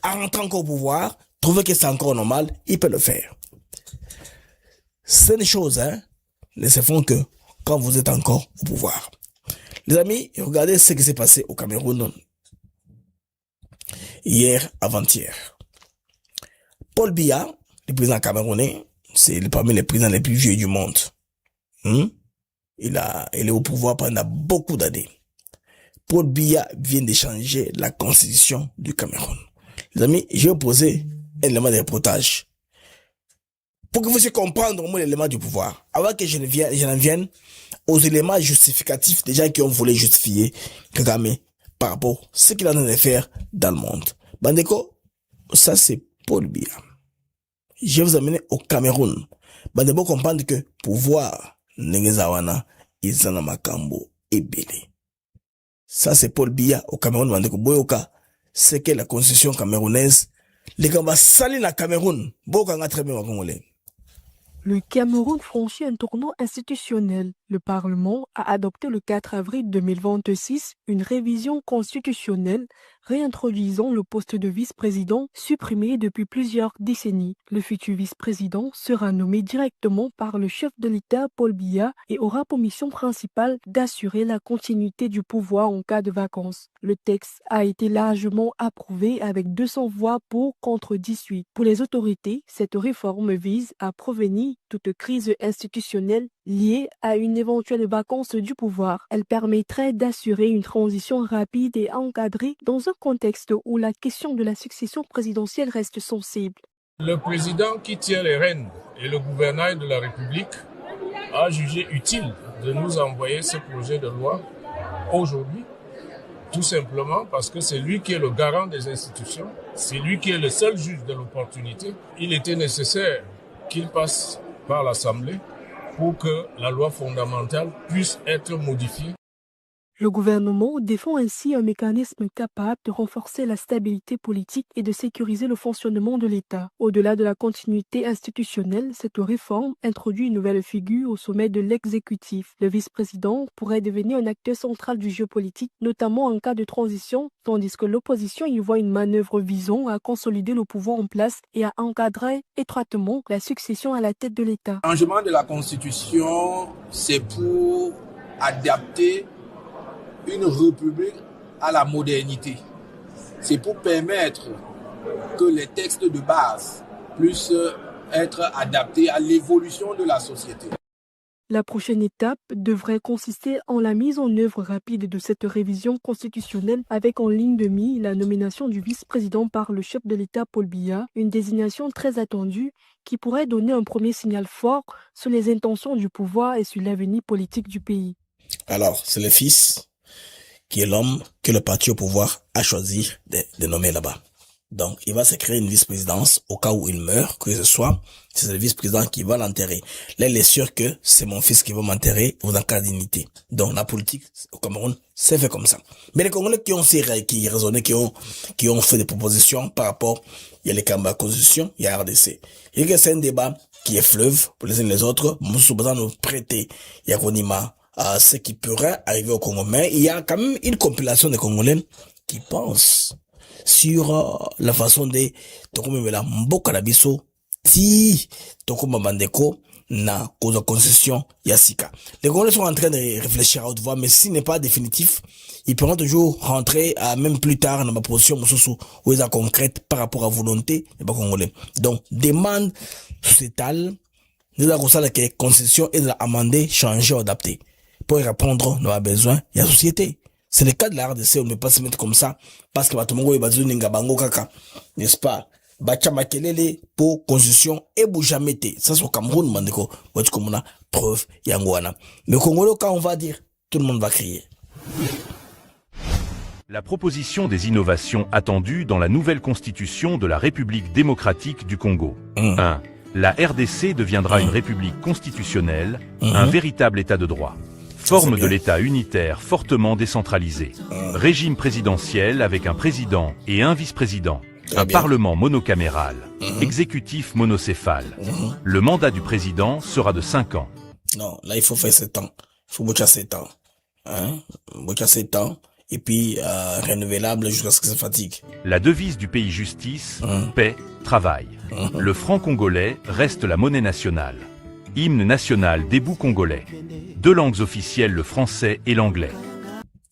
à rentrer encore au pouvoir, trouver que c'est encore normal, il peut le faire. C'est des choses, ne se font que quand vous êtes encore au pouvoir. Les amis, regardez ce qui s'est passé au Cameroun hier, avant-hier. Paul Biya, le président camerounais, c'est parmi les présidents les plus vieux du monde. Il est au pouvoir pendant beaucoup d'années. Paul Biya vient de changer la constitution du Cameroun. Les amis, je vais poser un élément de reportage pour que vous puissiez comprendre moi l'élément du pouvoir. Avant que je n'en vienne aux éléments justificatifs des gens qui ont voulu justifier Kagame par rapport à ce qu'il est en train de faire dans le monde. Bandeko, ça c'est Paul Biya. Je vais vous amener au Cameroun. Bandeko comprendre que pouvoir Nengezawana, Izana Makambo et Bélé. Ça c'est Paul Biya au Cameroun. Bandeko Boyoka, c'est que la constitution camerounaise, les gars va salir la Cameroun. Boyoka très bien au Congolais. Le Cameroun franchit un tournant institutionnel. Le Parlement a adopté le 4 avril 2026 une révision constitutionnelle réintroduisant le poste de vice-président supprimé depuis plusieurs décennies. Le futur vice-président sera nommé directement par le chef de l'État Paul Biya et aura pour mission principale d'assurer la continuité du pouvoir en cas de vacances. Le texte a été largement approuvé avec 200 voix pour contre 18. Pour les autorités, cette réforme vise à prévenir toute crise institutionnelle liée à une éventuelle vacance du pouvoir. Elle permettrait d'assurer une transition rapide et encadrée dans un contexte où la question de la succession présidentielle reste sensible. Le président qui tient les rênes et le gouvernail de la République a jugé utile de nous envoyer ce projet de loi aujourd'hui, tout simplement parce que c'est lui qui est le garant des institutions, c'est lui qui est le seul juge de l'opportunité. Il était nécessaire qu'il passe par l'Assemblée pour que la loi fondamentale puisse être modifiée. Le gouvernement défend ainsi un mécanisme capable de renforcer la stabilité politique et de sécuriser le fonctionnement de l'État. Au-delà de la continuité institutionnelle, cette réforme introduit une nouvelle figure au sommet de l'exécutif. Le vice-président pourrait devenir un acteur central du jeu politique, notamment en cas de transition, tandis que l'opposition y voit une manœuvre visant à consolider le pouvoir en place et à encadrer étroitement la succession à la tête de l'État. Le changement de la Constitution, c'est pour adapter une république à la modernité. C'est pour permettre que les textes de base puissent être adaptés à l'évolution de la société. La prochaine étape devrait consister en la mise en œuvre rapide de cette révision constitutionnelle avec en ligne de mire la nomination du vice-président par le chef de l'État Paul Biya, une désignation très attendue qui pourrait donner un premier signal fort sur les intentions du pouvoir et sur l'avenir politique du pays. Alors, c'est le fils qui est l'homme que le parti au pouvoir a choisi de nommer là-bas. Donc, il va se créer une vice-présidence au cas où il meurt, que ce soit, c'est le vice-président qui va l'enterrer. Là, il est sûr que c'est mon fils qui va m'enterrer aux cas de dignité. Donc, la politique au Cameroun, c'est fait comme ça. Mais les Congolais qui ont raisonné, qui ont fait des propositions par rapport, il y a les Cambas à constitution, il y a RDC. Il y a c'est un débat qui est fleuve pour les uns et les autres. Nous sommes besoin de nous prêter, il y a Konima, à ce qui pourrait arriver au Congo. Mais il y a quand même une compilation de Congolais qui pensent sur la façon de tokomemela mboka na biso ti tokoma bandeko na cause de concession yasika. Les Congolais sont en train de réfléchir à haute voix, mais s'il n'est pas définitif, ils pourront toujours rentrer à même plus tard dans ma position où ils sont concrètes par rapport à volonté des Congolais. Donc demande sociétale, nous avons ça que concession et amender, changer, adapter pour répondre à nos besoins de la société. C'est le cas de la RDC, on ne peut pas se mettre comme ça, parce que Batumongo et Bazou Ningabango Kaka, n'est-ce pas? Bachamakelele pour constitution et Boujamete. Ça, c'est au Cameroun, Mandeko. Votre commune preuve, Yangwana. Mais au Congo, quand on va dire, tout le monde va crier. La proposition des innovations attendues dans la nouvelle constitution de la République démocratique du Congo. 1. La RDC deviendra une république constitutionnelle, un véritable état de droit. Forme de l'État unitaire fortement décentralisé. Régime présidentiel avec un président et un vice-président. Un parlement monocaméral. Exécutif monocéphale. Le mandat du président sera de 5 ans. Non, là il faut faire 7 ans. Il faut boucher 7 ans. Boucher 7 ans. Et puis renouvelable jusqu'à ce que ça fatigue. La devise du pays justice, paix, travail. Le franc congolais reste la monnaie nationale. Hymne national des bouts congolais. 2 langues officielles, le français et l'anglais.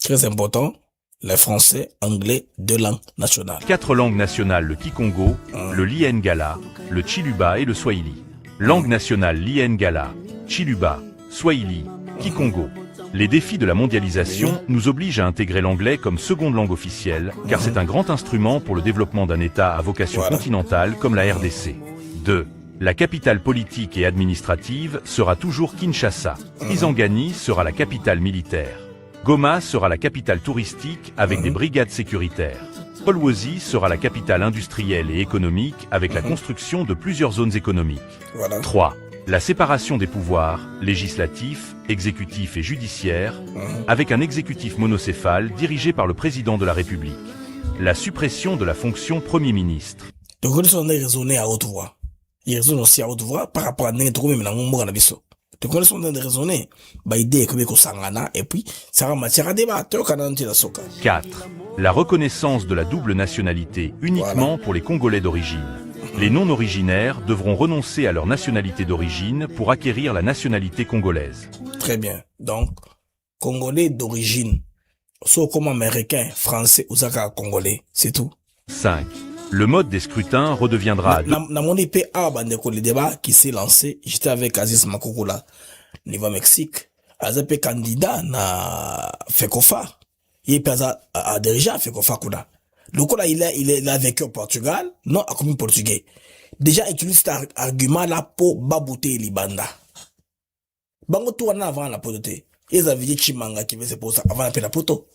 Très important, le français, anglais, 2 langues nationales. 4 langues nationales, le Kikongo, le Lingala, le Chiluba et le Swahili. Langue nationale Lingala, Chiluba, Swahili, Kikongo. Les défis de la mondialisation nous obligent à intégrer l'anglais comme seconde langue officielle, car c'est un grand instrument pour le développement d'un État à vocation continentale comme la RDC. 2. La capitale politique et administrative sera toujours Kinshasa. Kisangani sera la capitale militaire. Goma sera la capitale touristique avec des brigades sécuritaires. Kolwezi sera la capitale industrielle et économique avec la construction de plusieurs zones économiques. 3. La séparation des pouvoirs, législatifs, exécutifs et judiciaires, avec un exécutif monocéphale dirigé par le président de la République. La suppression de la fonction Premier ministre. Donc, on a raisonné à haute voix. Il raisonne aussi à haute voix par rapport à n'importe même dans mon mot. Donc, on a raisonné, idée que sangana, et puis, ça va matière à débat. 4. La reconnaissance de la double nationalité uniquement pour les Congolais d'origine. Les non-originaires devront renoncer à leur nationalité d'origine pour acquérir la nationalité congolaise. Très bien. Donc, Congolais d'origine, soit comme Américain, Français ou Zaka Congolais, c'est tout. 5. Le mode des scrutins redeviendra... Dans mon IPA, le débat qui s'est lancé, j'étais avec Aziz Makoukoula, niveau Mexique. Azapé candidat na FECOFA. Il a déjà FECOFA Kouda. Le coup là, il a vécu au Portugal, non, à comme portugais. Déjà, utilise cet argument-là pour babouter Libanda. Bango tout avant la poteté. Ils avaient dit Chimanga qui faisait pour ça, avant la la poto.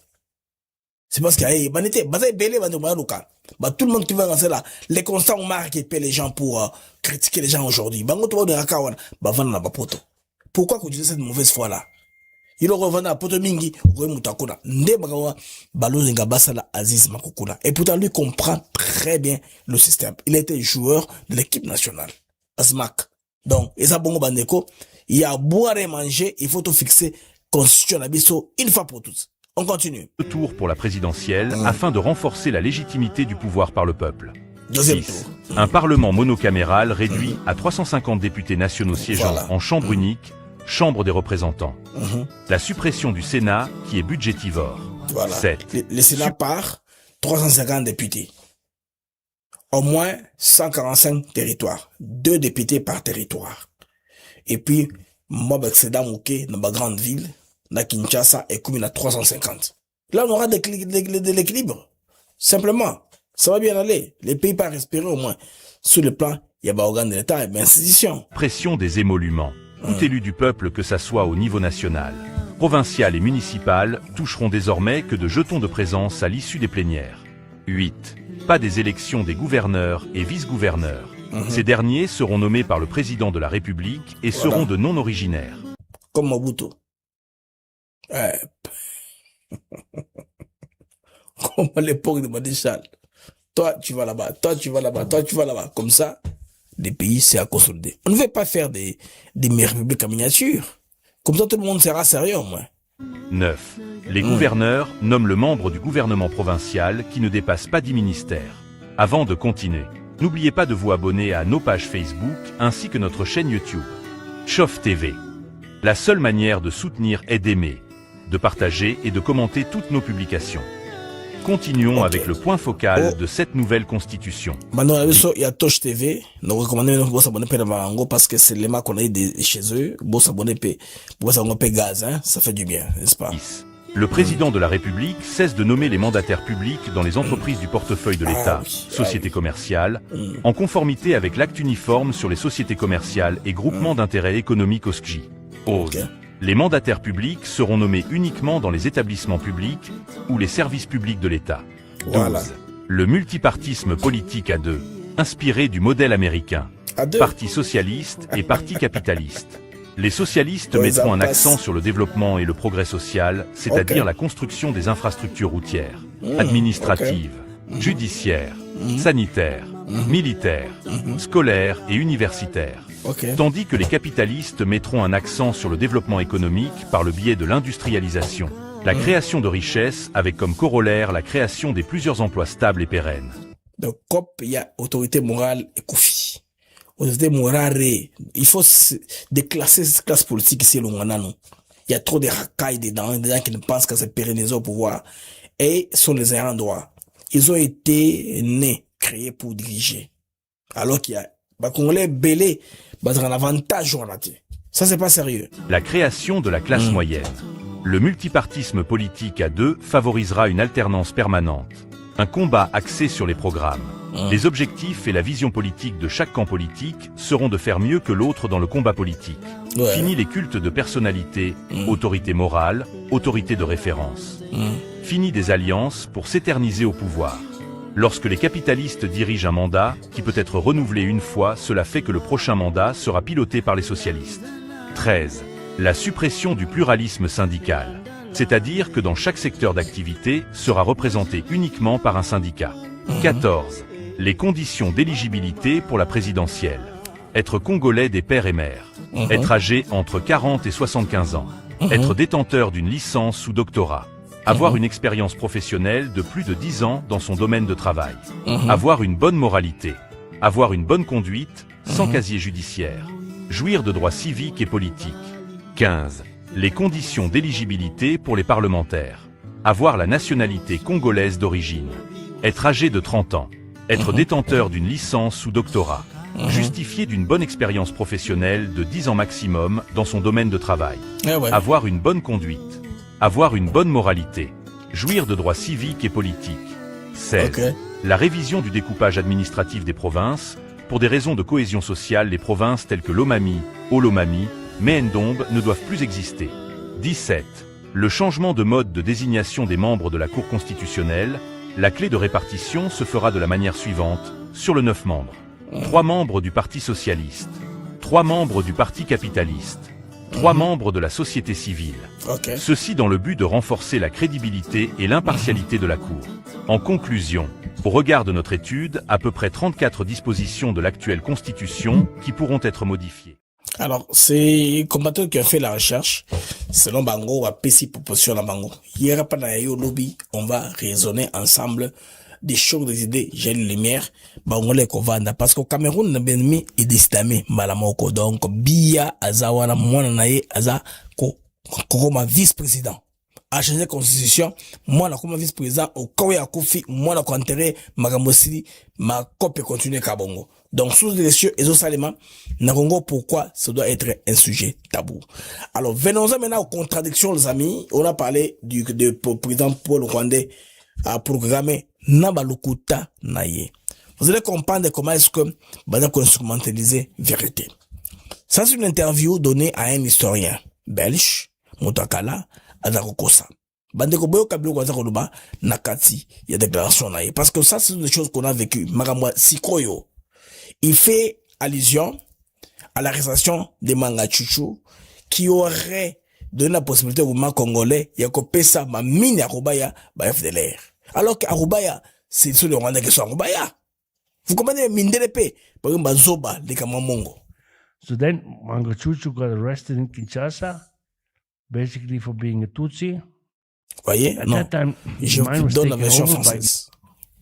C'est parce qu'il y a banité, basé belé, tout le monde qui va lancer là, les constants marques qui paient les gens pour critiquer les gens aujourd'hui. Bango tout de Rakawan, van la poto. Pourquoi que tu dis cette mauvaise foi-là? Il revient à Poto Mingi, Mutakuna, Ndebagawa, Balozinga Basala, Aziz Makoukoula. Et pourtant, lui comprend très bien le système. Il était joueur de l'équipe nationale. Asmak. Donc, Esa Bongo Bandeko, il y a à boire et manger, il faut tout fixer, constitution l'abisso, une fois pour toutes. On continue. Tour pour la présidentielle, afin de renforcer la légitimité du pouvoir par le peuple. Deuxième 6. tour. Un parlement monocaméral réduit à 350 députés nationaux siégeant en chambre unique, Chambre des représentants. La suppression du Sénat qui est budgétivore. 7. Le Sénat part 350 députés. Au moins 145 territoires. 2 députés par territoire. Et puis, moi, c'est dans ma grande ville, dans Kinshasa, et comme il a 350. Là, on aura de l'équilibre. Simplement. Ça va bien aller. Les pays peuvent respirer au moins. Sur le plan, il y a des organes de l'État et des institutions. Pression des émoluments. Tout élu du peuple, que ça soit au niveau national, provincial et municipal, toucheront désormais que de jetons de présence à l'issue des plénières. 8. Pas des élections des gouverneurs et vice-gouverneurs. Ces derniers seront nommés par le président de la République et seront de non-originaires. Comme Mobutu. Comme à l'époque de Maréchal. Toi, tu vas là-bas, toi, tu vas là-bas, toi, tu vas là-bas. Comme ça, les pays, c'est à consolider. On ne veut pas faire des républiques en miniature. Comme ça, tout le monde sera sérieux, au moins. 9. Les gouverneurs nomment le membre du gouvernement provincial qui ne dépasse pas 10 ministères. Avant de continuer, n'oubliez pas de vous abonner à nos pages Facebook ainsi que notre chaîne YouTube. Chauffe TV. La seule manière de soutenir est d'aimer, de partager et de commenter toutes nos publications. Continuons avec le point focal de cette nouvelle constitution. Maintenant, il y a Touche TV. Nous recommandons de s'abonner parce que c'est les marques qu'on a chez eux. Bon s'abonner pour s'abonner gaz, hein. Ça fait du bien, n'est-ce pas? Le président de la République cesse de nommer les mandataires publics dans les entreprises du portefeuille de l'État, sociétés commerciales, en conformité avec l'acte uniforme sur les sociétés commerciales et groupements d'intérêt économique OSCJ. Les mandataires publics seront nommés uniquement dans les établissements publics ou les services publics de l'État. 12. Le multipartisme politique à deux, inspiré du modèle américain. Parti socialiste et parti capitaliste. Les socialistes mettront un accent sur le développement et le progrès social, c'est-à-dire la construction des infrastructures routières, administratives, judiciaires, sanitaires, militaires, scolaires et universitaires. Tandis que les capitalistes mettront un accent sur le développement économique par le biais de l'industrialisation, la création de richesses avec comme corollaire la création des plusieurs emplois stables et pérennes. Donc, comme il y a autorité morale et Koufi, autorité morale, il faut déclasser cette classe politique ici, il y a trop de racailles dedans, des gens qui ne pensent qu'à se pérenniser au pouvoir, et sont les ayants droit. Ils ont été nés, créés pour diriger. Alors qu'il y a, Congolais belé, un avantage, ça c'est pas sérieux. La création de la classe moyenne. Le multipartisme politique à deux favorisera une alternance permanente. Un combat axé sur les programmes. Les objectifs et la vision politique de chaque camp politique seront de faire mieux que l'autre dans le combat politique. Fini les cultes de personnalité, autorité morale, autorité de référence. Fini des alliances pour s'éterniser au pouvoir. Lorsque les capitalistes dirigent un mandat, qui peut être renouvelé une fois, cela fait que le prochain mandat sera piloté par les socialistes. 13. La suppression du pluralisme syndical. C'est-à-dire que dans chaque secteur d'activité sera représenté uniquement par un syndicat. 14. Les conditions d'éligibilité pour la présidentielle. Être congolais des pères et mères. Être âgé entre 40 et 75 ans. Être détenteur d'une licence ou doctorat. Avoir une expérience professionnelle de plus de 10 ans dans son domaine de travail. Avoir une bonne moralité. Avoir une bonne conduite, sans casier judiciaire. Jouir de droits civiques et politiques. 15. Les conditions d'éligibilité pour les parlementaires. Avoir la nationalité congolaise d'origine. Être âgé de 30 ans. Être détenteur d'une licence ou doctorat. Justifier d'une bonne expérience professionnelle de 10 ans maximum dans son domaine de travail. Avoir une bonne conduite. Avoir une bonne moralité. Jouir de droits civiques et politiques. 16. La révision du découpage administratif des provinces. Pour des raisons de cohésion sociale, les provinces telles que Lomami, Olomami, Méhendombe ne doivent plus exister. 17. Le changement de mode de désignation des membres de la Cour constitutionnelle. La clé de répartition se fera de la manière suivante, sur le 9 membres. 3 membres du Parti socialiste. 3 membres du Parti capitaliste. 3 membres de la société civile. Ceci dans le but de renforcer la crédibilité et l'impartialité de la Cour. En conclusion, au regard de notre étude, à peu près 34 dispositions de l'actuelle Constitution qui pourront être modifiées. Alors, c'est combattant qui a fait la recherche. Selon Bango, à PC proposition à Bango. Hier, pendant le lobby, on va raisonner ensemble des choses, des idées, j'ai une lumière, Bangolais qu'on va parce qu'au Cameroun, n'a bien mis et destamé, malamoko. Donc, Bia, Azawana, moi, naye, Aza, comme vice-président. A changé la constitution, moi, comme vice-président, au Koya Kofi, moi, comme enterré, Magamosili, ma copie continue Kabongo. Donc, sous les cieux, et aux Salema, Nagongo, pourquoi ça doit être un sujet tabou. Alors, venons-en maintenant aux contradictions, les amis. On a parlé du président Paul Rwandais à programmer Nabalukuta Naye. Vous allez comprendre comment est-ce que, on a instrumentalisé vérité. Ça, c'est une interview donnée à un historien belge, Mutakala, Adarokosa. Bandeko boyo kabilo kwa zakoluba, nakati, il y a des déclarations naye. Parce que ça, c'est des choses qu'on a vécues. Magamwa Sikoyo. Il fait allusion à l'arrestation des Manga Chuchu qui aurait donné la possibilité au gouvernement congolais de faire ma mine à Rubaya, FDLR. Alors qu'à Rubaya, c'est ceux de Rwanda qui sont à Rubaya. Vous comprenez, mine de l'épée, par exemple, Zoba, les Kamamongo. So then, Manga Chuchu got arrested in Kinshasa, basically for being a Tutsi. Voyez, At non. that time, Je mine was donne la taken version over by française.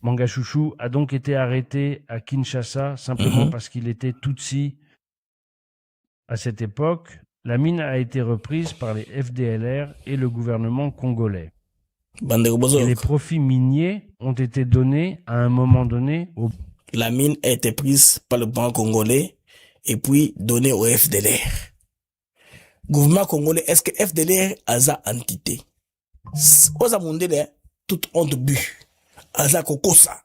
Manga Chouchou a donc été arrêté à Kinshasa simplement parce qu'il était Tutsi. À cette époque, la mine a été reprise par les FDLR et le gouvernement congolais. Et les profits miniers ont été donnés à un moment donné au... La mine a été prise par le gouvernement congolais et puis donnée au FDLR. Gouvernement congolais, est-ce que FDLR a sa entité? Osa Mundele, toute honte but. Aza kokosa.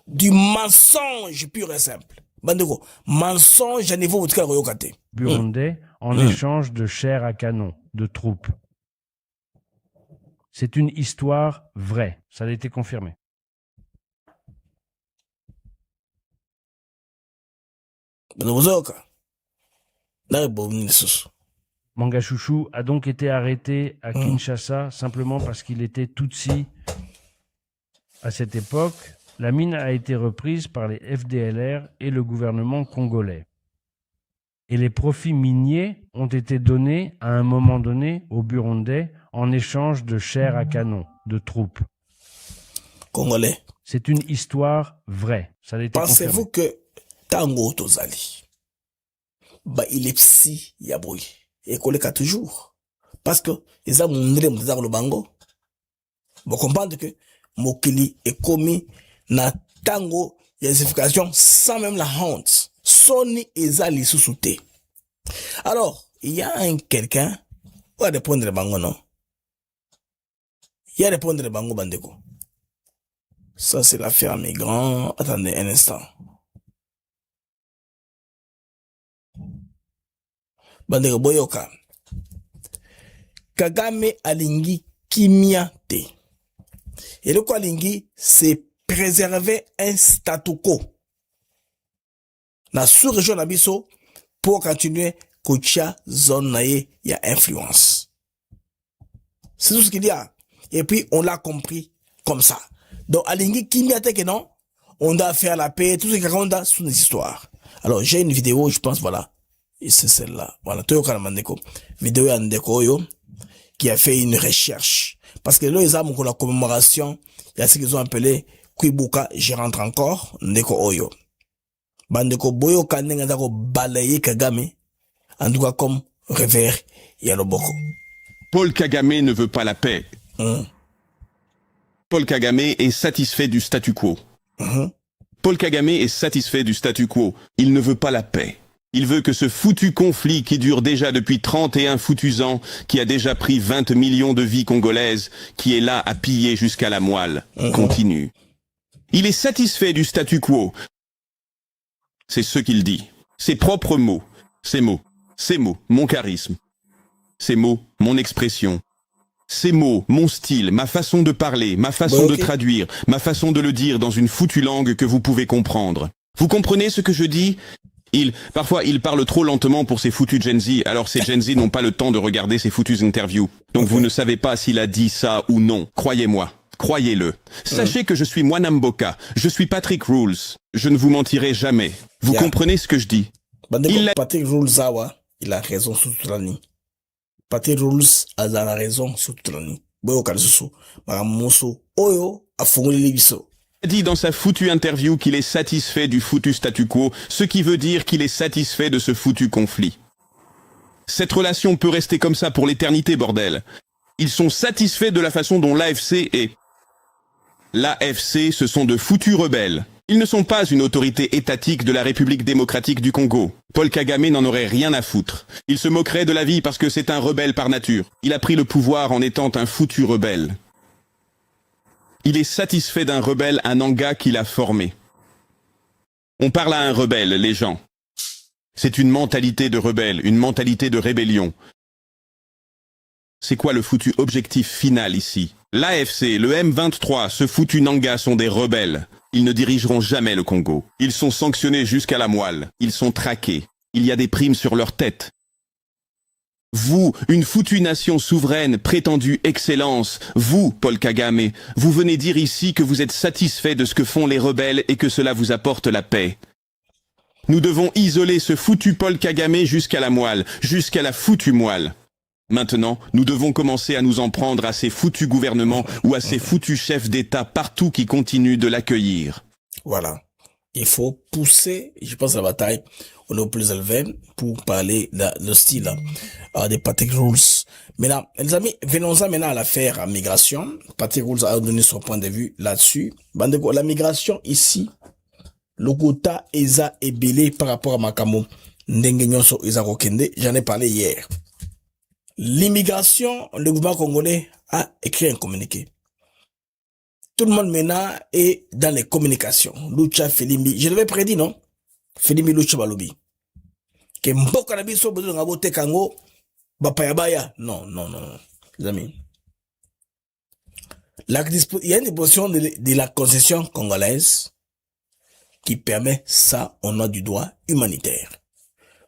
Du mensonge pur et simple. Bandeko, mensonge à niveau de royauté. Burundais en échange de chair à canon, de troupes. C'est une histoire vraie. Ça a été confirmé. Manga Chouchou a donc été arrêté à Kinshasa simplement parce qu'il était Tutsi. À cette époque, la mine a été reprise par les FDLR et le gouvernement congolais. Et les profits miniers ont été donnés à un moment donné aux Burundais en échange de chair à canon, de troupes. Congolais. C'est une histoire vraie. Ça a été Pensez-vous que Tango Tozali, il est psy yaboui et koleka toujours parce que ils ont montré le bango. Vous comprenez que Mokili est commis na tango yasification sans même la honte. Soni ezali sous-souté. Alors, il y a quelqu'un, on va répondre le bango non. Il y a répondre de Bango Bandeko. Ça, c'est l'affaire migrant. Attendez un instant. Bandeko Boyoka. Kagame alingi kimia te. Et le quoi alingi, c'est préserver un statu quo. Na sous-région d'Abisso, pour continuer Koucha zone naïe, il y a influence. C'est tout ce qu'il y a. Et puis, on l'a compris comme ça. Donc, alingi kimia te que non, on doit faire la paix, tout ce qu'on a sous nos histoires. Alors, j'ai une vidéo, je pense, voilà. Et c'est celle-là. Voilà, Toyo Kalamandeko. Vidéo Yandeko Yo, qui a fait une recherche. Parce que là, ils ont la commémoration, il y a ce qu'ils ont appelé Kwibuka, je rentre encore, Ndeko Oyo. Bandeko Boyo Kanenga Dako balaye Kagame, en tout cas comme revers Yaloboko. Paul Kagame ne veut pas la paix. Paul Kagame est satisfait du statu quo. Paul Kagame est satisfait du statu quo. Il ne veut pas la paix. Il veut que ce foutu conflit qui dure déjà depuis 31 foutus ans, qui a déjà pris 20 millions de vies congolaises, qui est là à piller jusqu'à la moelle, continue. Il est satisfait du statu quo. C'est ce qu'il dit. Ses propres mots. Ces mots. Ces mots. Mon charisme. Ces mots. Mon expression. Ces mots. Mon style. Ma façon de parler. Ma façon de traduire. Ma façon de le dire dans une foutue langue que vous pouvez comprendre. Vous comprenez ce que je dis ? Parfois, il parle trop lentement pour ces foutus Gen Z, alors ces Gen Z n'ont pas le temps de regarder ces foutus interviews. Donc vous ne savez pas s'il a dit ça ou non. Croyez-moi. Croyez-le. Sachez que je suis Mwanam Boka. Je suis Patrick Rules. Je ne vous mentirai jamais. Vous comprenez ce que je dis? Patrick Rules, il a raison sur toute la ligne. Patrick Rules a la raison sur toute la ligne. Boyo Kalsusu, Maramoso, Oyo, a fongoli Libiso. Il a dit dans sa foutue interview qu'il est satisfait du foutu statu quo, ce qui veut dire qu'il est satisfait de ce foutu conflit. Cette relation peut rester comme ça pour l'éternité, bordel. Ils sont satisfaits de la façon dont l'AFC est. L'AFC, ce sont de foutus rebelles. Ils ne sont pas une autorité étatique de la République démocratique du Congo. Paul Kagame n'en aurait rien à foutre. Il se moquerait de la vie parce que c'est un rebelle par nature. Il a pris le pouvoir en étant un foutu rebelle. Il est satisfait d'un rebelle, un Anga qu'il a formé. On parle à un rebelle, les gens. C'est une mentalité de rebelle, une mentalité de rébellion. C'est quoi le foutu objectif final ici? L'AFC, le M23, ce foutu Nanga sont des rebelles. Ils ne dirigeront jamais le Congo. Ils sont sanctionnés jusqu'à la moelle. Ils sont traqués. Il y a des primes sur leur tête. Vous, une foutue nation souveraine, prétendue excellence, vous, Paul Kagame, vous venez dire ici que vous êtes satisfait de ce que font les rebelles et que cela vous apporte la paix. Nous devons isoler ce foutu Paul Kagame jusqu'à la moelle, jusqu'à la foutue moelle. Maintenant, nous devons commencer à nous en prendre à ces foutus gouvernements ou à ces foutus chefs d'État partout qui continuent de l'accueillir. Voilà. Il faut pousser, je pense, la bataille au niveau plus élevé pour parler le style des Patrick Rules. Maintenant, les amis, venons-en maintenant à l'affaire migration. Patrick Rules a donné son point de vue là-dessus. La migration ici, le quota ESA est belé par rapport à Makamo. Ndengenyonso ESA Rokende, j'en ai parlé hier. L'immigration, le gouvernement congolais a écrit un communiqué. Tout le monde maintenant est dans les communications. Lucha Felimbi, je l'avais prédit, non? Felimbi Lucha Balobi. Que mboka na biso besoin ngabo tekango bapayabaya. Non, les amis. Il y a une disposition de la concession congolaise qui permet ça au nom du droit humanitaire.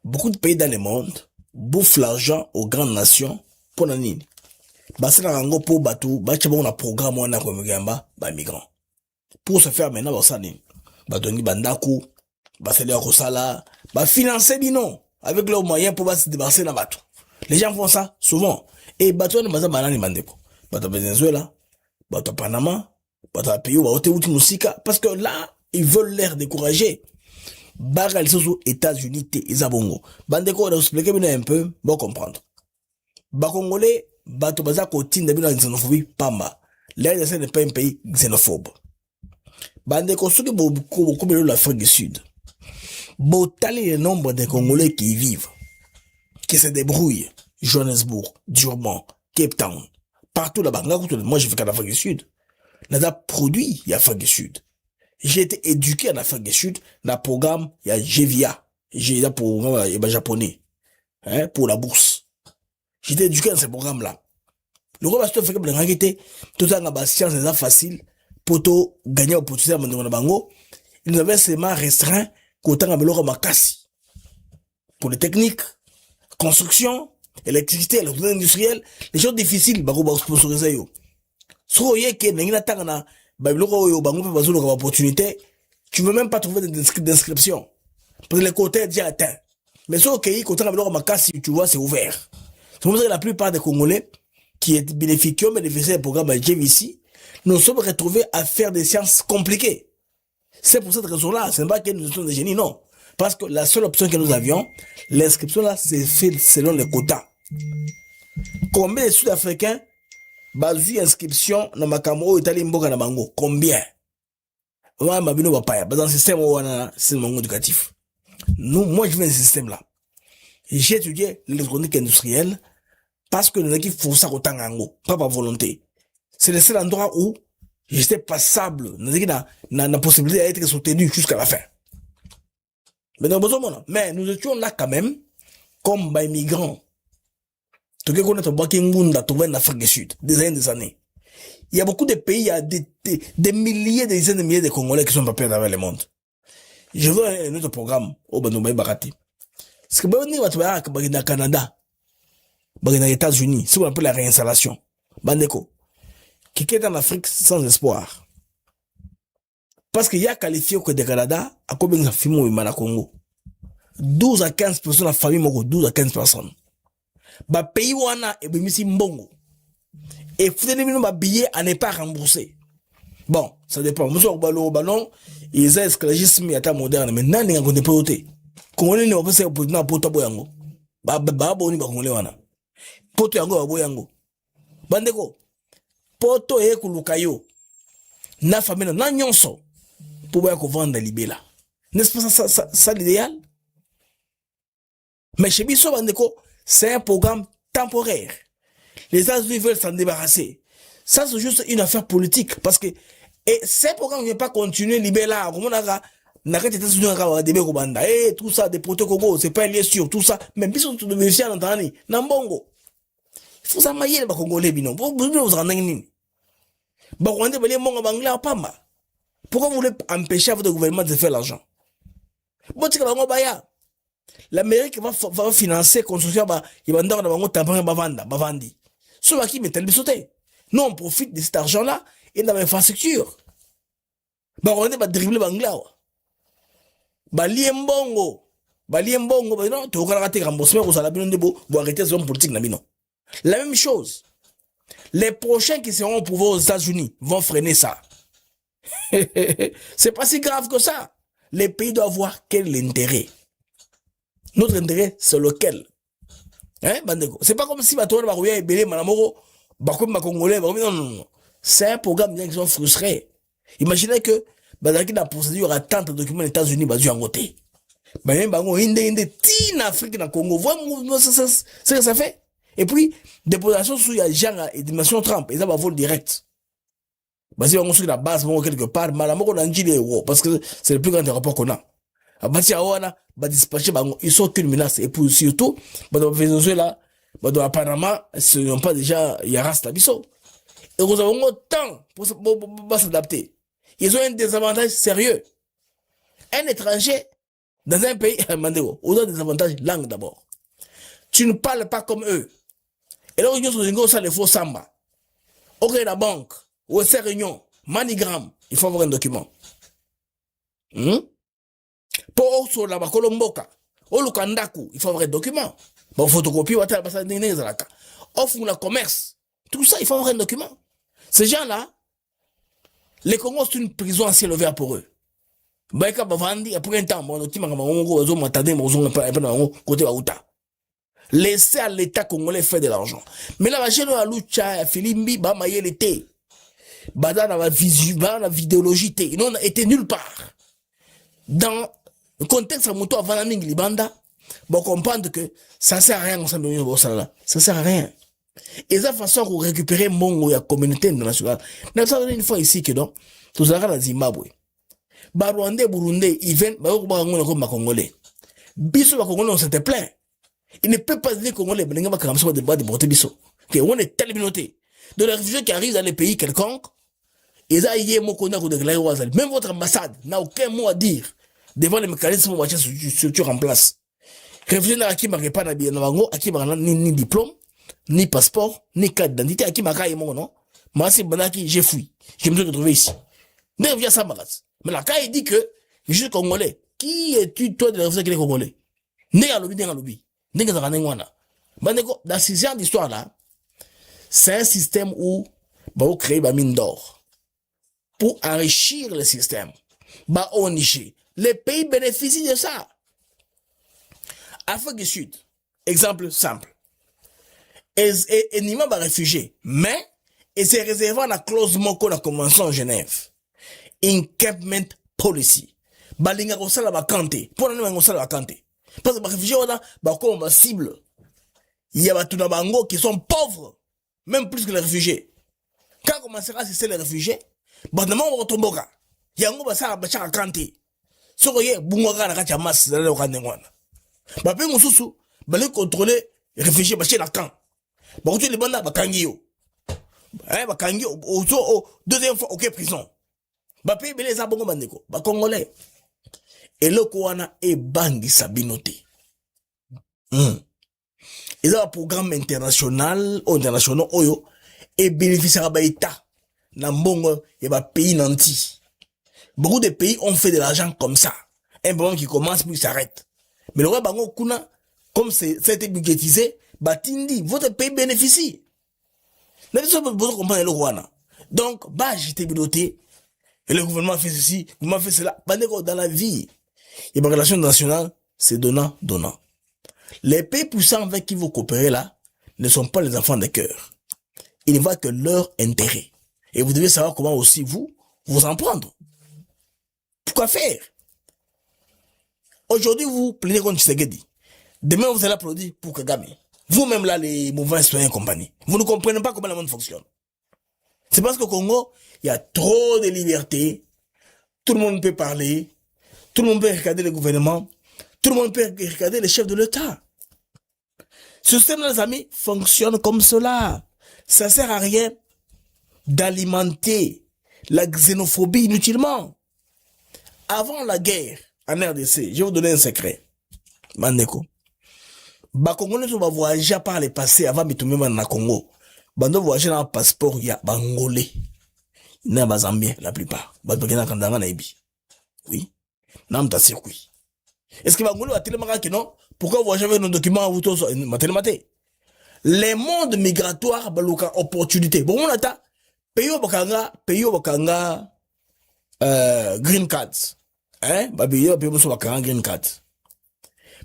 Beaucoup de pays dans le monde bouffent l'argent aux grandes nations pour la nini. Basela rango pour batou, bachabo na programme wana ko migamba ba migrants. Pour se faire maintenant basani. Badoni bandaku, basela ko sala, ba financer bino avec leurs moyens pour se débarrasser na batou. Les gens font ça souvent et batou na baza banani mandeko. Bato Venezuela, bato Panama, bato pays ou bato uti musika parce que là, ils veulent l'air décourager. Baga les États-Unis te izabongo. Bandeko on a expliqué bien un peu, bon comprendre. Ba Congolais bato baza kotinda bino xénophobie pamba. L'RDC n'est pas un pays xénophobe. Bandeko soki beaucoup de l'Afrique du Sud. Botali le nombre de Congolais qui y vivent, qui se débrouillent. Johannesburg, Durban, Cape Town. partout là-bas. Moi, j'ai fait en Afrique du Sud. Nada produit en Afrique du Sud. J'ai été éduqué en Afrique du Sud dans le programme, il y a GVA. J'ai un programme japonais. Hein, pour la bourse. J'ai été éduqué dans ce programme-là. Le roi Baston fait que le rangité, tout ça, la science est facile pour gagner l'opportunité à mon bango. Il nous avait seulement restreint qu'autant à l'euro makasi. Pour les techniques, construction, électricité, l'électricité industrielle, les choses difficiles, bah, on sponsoriser yo. So, yé, que, n'engina tangana, bah, l'euro yo, bango, peut passer l'opportunité, tu veux même pas trouver d'inscription. Parce que les côtés déjà atteints. Mais ce qui est à l'euro makasi, tu vois, c'est ouvert. C'est pour ça que la plupart des Congolais, qui est bénéficié, qui ont bénéficié du programme JVC, nous sommes retrouvés à faire des sciences compliquées. C'est pour cette raison-là, ce n'est pas que nous sommes des génies, non. Parce que la seule option que nous avions, l'inscription là, c'est fait selon les quotas. Combien de Sud-Africains, basent inscription, dans Makambo, Italie, Mboka, Nabango? Combien? Dans le système, c'est le monde éducatif. Moi, je viens de ce système-là. J'ai étudié l'électronique industrielle, parce que nous avons fait ça autant en pas par volonté. C'est le seul endroit où j'étais passable, nous avons la possibilité d'être soutenu jusqu'à la fin. Mais nous étions là quand même, comme des migrants. Tout ce qu'on a trouvé en Afrique du Sud, des années. Il y a beaucoup de pays, il y a des milliers, des dizaines de milliers de Congolais qui sont pas perdus dans le monde. Je veux un autre programme, au Banoubaï Barati. Parce que on va au Canada, aux États-Unis, c'est ce qu'on appelle la réinstallation. Bandeko, qui est en Afrique sans espoir. Parce qu'il y a qualifié au Canada, à combien de films au Congo? 12 à 15 personnes la famille, 12 à 15 personnes. Bah, pays wana, et bimisi mbongo. Et finalement, ma billet n'est pas remboursé. Bon, ça dépend. Monsieur Obalo, ballon, ils ont esclavagisme et état moderne, mais nan n'est pas voté. Congolais ne va pas se opposer à Poto Boyango. Bah, boni, bah, Congolais wana. Poto yango, Boyango. Bandeko, Poto e kulukayo. Na famille, na nyonso. Pour voir qu'on vende libéla. N'est-ce pas ça l'idéal? Mais chez Bisso Bandeko, c'est un programme temporaire. Les États-Unis veulent s'en débarrasser. Ça, c'est juste une affaire politique. Parce que, et ces programmes ne vont pas continuer libéla. Comme on a n'arrête les États-Unis à débattre au Banda. Et tout ça, des protocoles, c'est pas lié sur tout ça. Même si on te devait faire l'entendre, Nambongo. Il faut ça mailler les Congolais, bino. Vous vous rendez compte? Bah, on est mon Bangla Pamba. Pourquoi vous voulez empêcher votre gouvernement de faire l'argent? L'Amérique va financer la construction, il va vendre. Ceux qui mettent le sauté. Nous, on profite de cet argent-là et dans l'infrastructure. On est dribbler Bangla. Liembongo, non, tu vas rater remboursement pour ça, vous arrêtez les hommes politiques. La même chose. Les prochains qui seront au pouvoir aux États-Unis vont freiner ça. C'est pas si grave que ça. Les pays doivent voir quel est l'intérêt. Notre intérêt, c'est lequel? Hein, Bandeko? C'est pas comme si Batoua Barouya et Belé Malamoro, Bakoum Bakongolais, non. C'est un programme bien qu'ils sont frustrés. Imaginez que, Badaki la procédure à tant de documents aux États-Unis, Bazu en côté. Même Bango, Inde, Tina, Afrique, dans Congo. Voilà, c'est ce que ça fait. Et puis, déposition sous la genre et dimension Trump, ils ont un vol direct. Basé on construit la base, bon, quelque part, Malamoro, parce que c'est le plus grand aéroport qu'on a. Abati awana, ba dispatcher bango, ils sont qu'une menace. Et puis surtout, dans le Venezuela, dans le Panama, ce n'est pas déjà, il y a rasta biso. Et nous avons autant pour s'adapter. Ils ont un désavantage sérieux. Un étranger, dans un pays, Mandéo, ils ont des avantages langue d'abord. Tu ne parles pas comme eux. Et là, ils ont ça, les faux samba. Ok, la banque, ou ces réunions, Manigram, il faut avoir un document. Pour sur la Bakolomboka, au Lukandaku, il faut avoir un document. Bon, photocopie, ou attends, ça n'est pas offre le commerce. Tout ça, il faut avoir un document. Ces gens-là, les Congos, c'est une prison à ciel ouvert pour eux. Baïka Bavandi, après un temps, laissez à l'État congolais faire de l'argent. Mais là, la chaîne à Lucha, Filimbi, Bamaye l'été. Badana va la vidéologie, ils n'ont été nulle part. Dans le contexte à Mouto avant la Libanda, bon comprendre que ça sert à rien, ça sert à rien. Et ça façon pour récupérer mon la communauté internationale. Nous avons une fois ici que non, tout ça dans Zimbabwe. Ba Rwandais, Burundais, ils viennent, ba comme Congolais. Biso ba Congolais on s'était plaint. Il ne peut pas dire Congolais, mais n'importe comment ça de porter biso. Que on est telle communauté. De les réfugiés qui arrivent dans les pays quelconques, et ça y est mon connaît de même votre ambassade n'a aucun mot à dire devant les mécanismes de structure en place. Réfugiés n'a qui marque pas na bien à qui marque ni diplôme, ni passeport, ni carte d'identité, à qui marque mon non. Moi c'est banaki, j'ai fui. Je me suis retrouvé ici. Ne vient ça maras. Mais la CAI dit que je suis congolais. Qui es-tu toi de la réfugié qui est congolais? N'est à lobby, n'est à lobby. N'est à l'anengwana. Dans ces genre d'histoire là, c'est un système où on crée une mine d'or pour enrichir le système. Les pays bénéficient de ça. Afrique du Sud, exemple simple. Et n'y a pas de réfugiés, mais c'est réservé à la clause moko de la Convention de Genève. Encampment policy. Balinga kosala bakante. Pour nous kosala bakante. Parce que les réfugiés comme cible. Il y a tout bango qui sont pauvres, même plus que les réfugiés. Quand commencera à cesser les réfugiés, bandement on retomboka. Yango basala bachaka kante. Sokoye bungoka na kati ya masse dans le kandengwana. Ba pe mususu bale contrôler les réfugiés baché la camp. Ba kutu les banda bakangi yo. Bakangi au deuxième fois OK prison. Ba pe belé za bongo bandeko, ba congolais. Et le koana e bangi sabinote. Ils ont un programme international oyo et bénéficiera ba état na mbongo et ba pays nanti. Beaucoup de pays ont fait de l'argent comme ça. Un programme qui commence puis s'arrête. Mais le roi bango kuna comme c'était budgétisé, batindi votre pays bénéficie. Vous comprenez le roi. Donc bah j'étais bidoté et le gouvernement fait ceci, le gouvernement fait cela. Dans la vie, et ma relation nationale, c'est donnant. Les pays puissants avec qui vous coopérez là ne sont pas les enfants de cœur. Il ne va que leur intérêt. Et vous devez savoir comment aussi vous en prendre. Pourquoi faire? Aujourd'hui, vous plaignez contre Tshisekedi. Demain, vous allez applaudir pour Kagame. Vous-même là, les mouvements citoyens et compagnie. Vous ne comprenez pas comment le monde fonctionne. C'est parce qu'au Congo, il y a trop de liberté. Tout le monde peut parler. Tout le monde peut regarder le gouvernement. Tout le monde peut regarder les chefs de l'État. Ce système, les amis, fonctionne comme cela. Ça sert à rien d'alimenter la xénophobie inutilement. Avant la guerre en RDC, je vais vous donner un secret. Mandeko. Congolais va voyager par le passé avant de tomber dans le Congo. Bando voyager dans un passeport, il y a Bangolais. Il y a Zambien, la plupart. Oui. Non, t'as circuit. Est-ce que Bangolais va tellement que non? Pourquoi voyager avec nos documents à vous tous? Les mondes migratoires, baluka opportunité. Bon, on a pays au bakanga, green cards. Hein? Babiyo, pays au bakanga, green cards.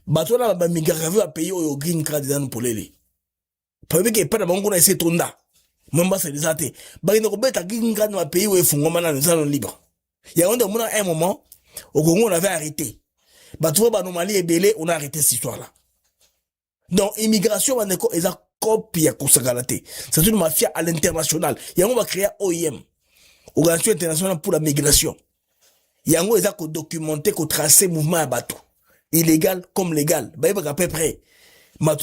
Batona, migratoire, à pays au green cards dans pour les. Parce que pas de bango na essayer tonda. Memba c'est des athées. Bagino kobeta green card dans pays où ils font gomana nous allons libre. Il y a un moment, au Congo, on avait arrêté. Batouva, Banomali et Belé, on a arrêté cette histoire-là. Donc, immigration, on est a copie à Kosagalate. C'est une mafia à l'international. On va créer OIM, Organisation internationale pour la migration. Yango, ils ont documenté, qu'on tracé mouvement à bateau. Illégal comme légal. Bah, il va à peu près. La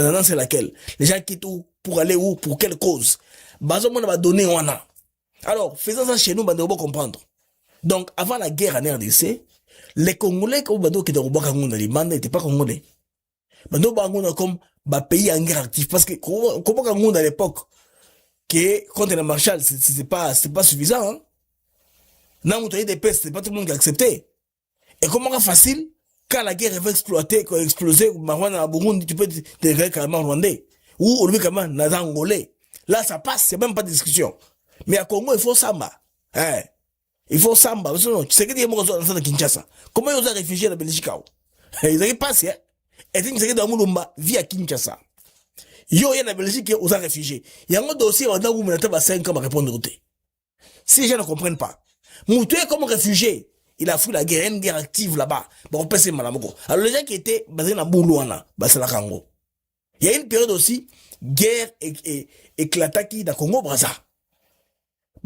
tendance c'est laquelle? Les gens quittent où? Pour aller où? Pour quelle cause? Bah, on va donner, on a. Alors, faisant ça chez nous, on doit comprendre. Donc, avant la guerre en RDC, les Congolais, comme Bando qui étaient au Bakangouna, les bandes n'étaient pas Congolais. Bando Bakangouna comme pays en guerre active. Parce que, comme Bakangouna à l'époque, que contre le Marshall, c'est pas suffisant, hein. Non, vous avez des pestes, c'est pas tout le monde qui a accepté. Et comment c'est facile, quand la guerre va exploser, Marwana à Burundi, tu peux te déclarer carrément rwandais. Ou, au lieu carrément, dans Angolais. Là, ça passe, il n'y a même pas de discussion. Mais à Congo, il faut samba. Hein? Il faut samba. Tu sais que des gens sont dans Kinshasa. Comment ils ont réfugié à la Belgique? Ils ont passé, hein? Et tu sais que dans Moulumba, vit à Kinshasa. Yo, il y a la Belgique, ils ont réfugié. Il y a un dossier, on a où on a 5 ans à répondre au thé. Si les gens ne comprennent pas. Moutou comme réfugié. Il a fui la guerre, une guerre active là-bas. Bon, on peut se malamoko. Alors, les gens qui étaient basés dans Boulouana, bah, c'est la Congo. Il y a une période aussi, guerre éclataki dans Congo Brazza.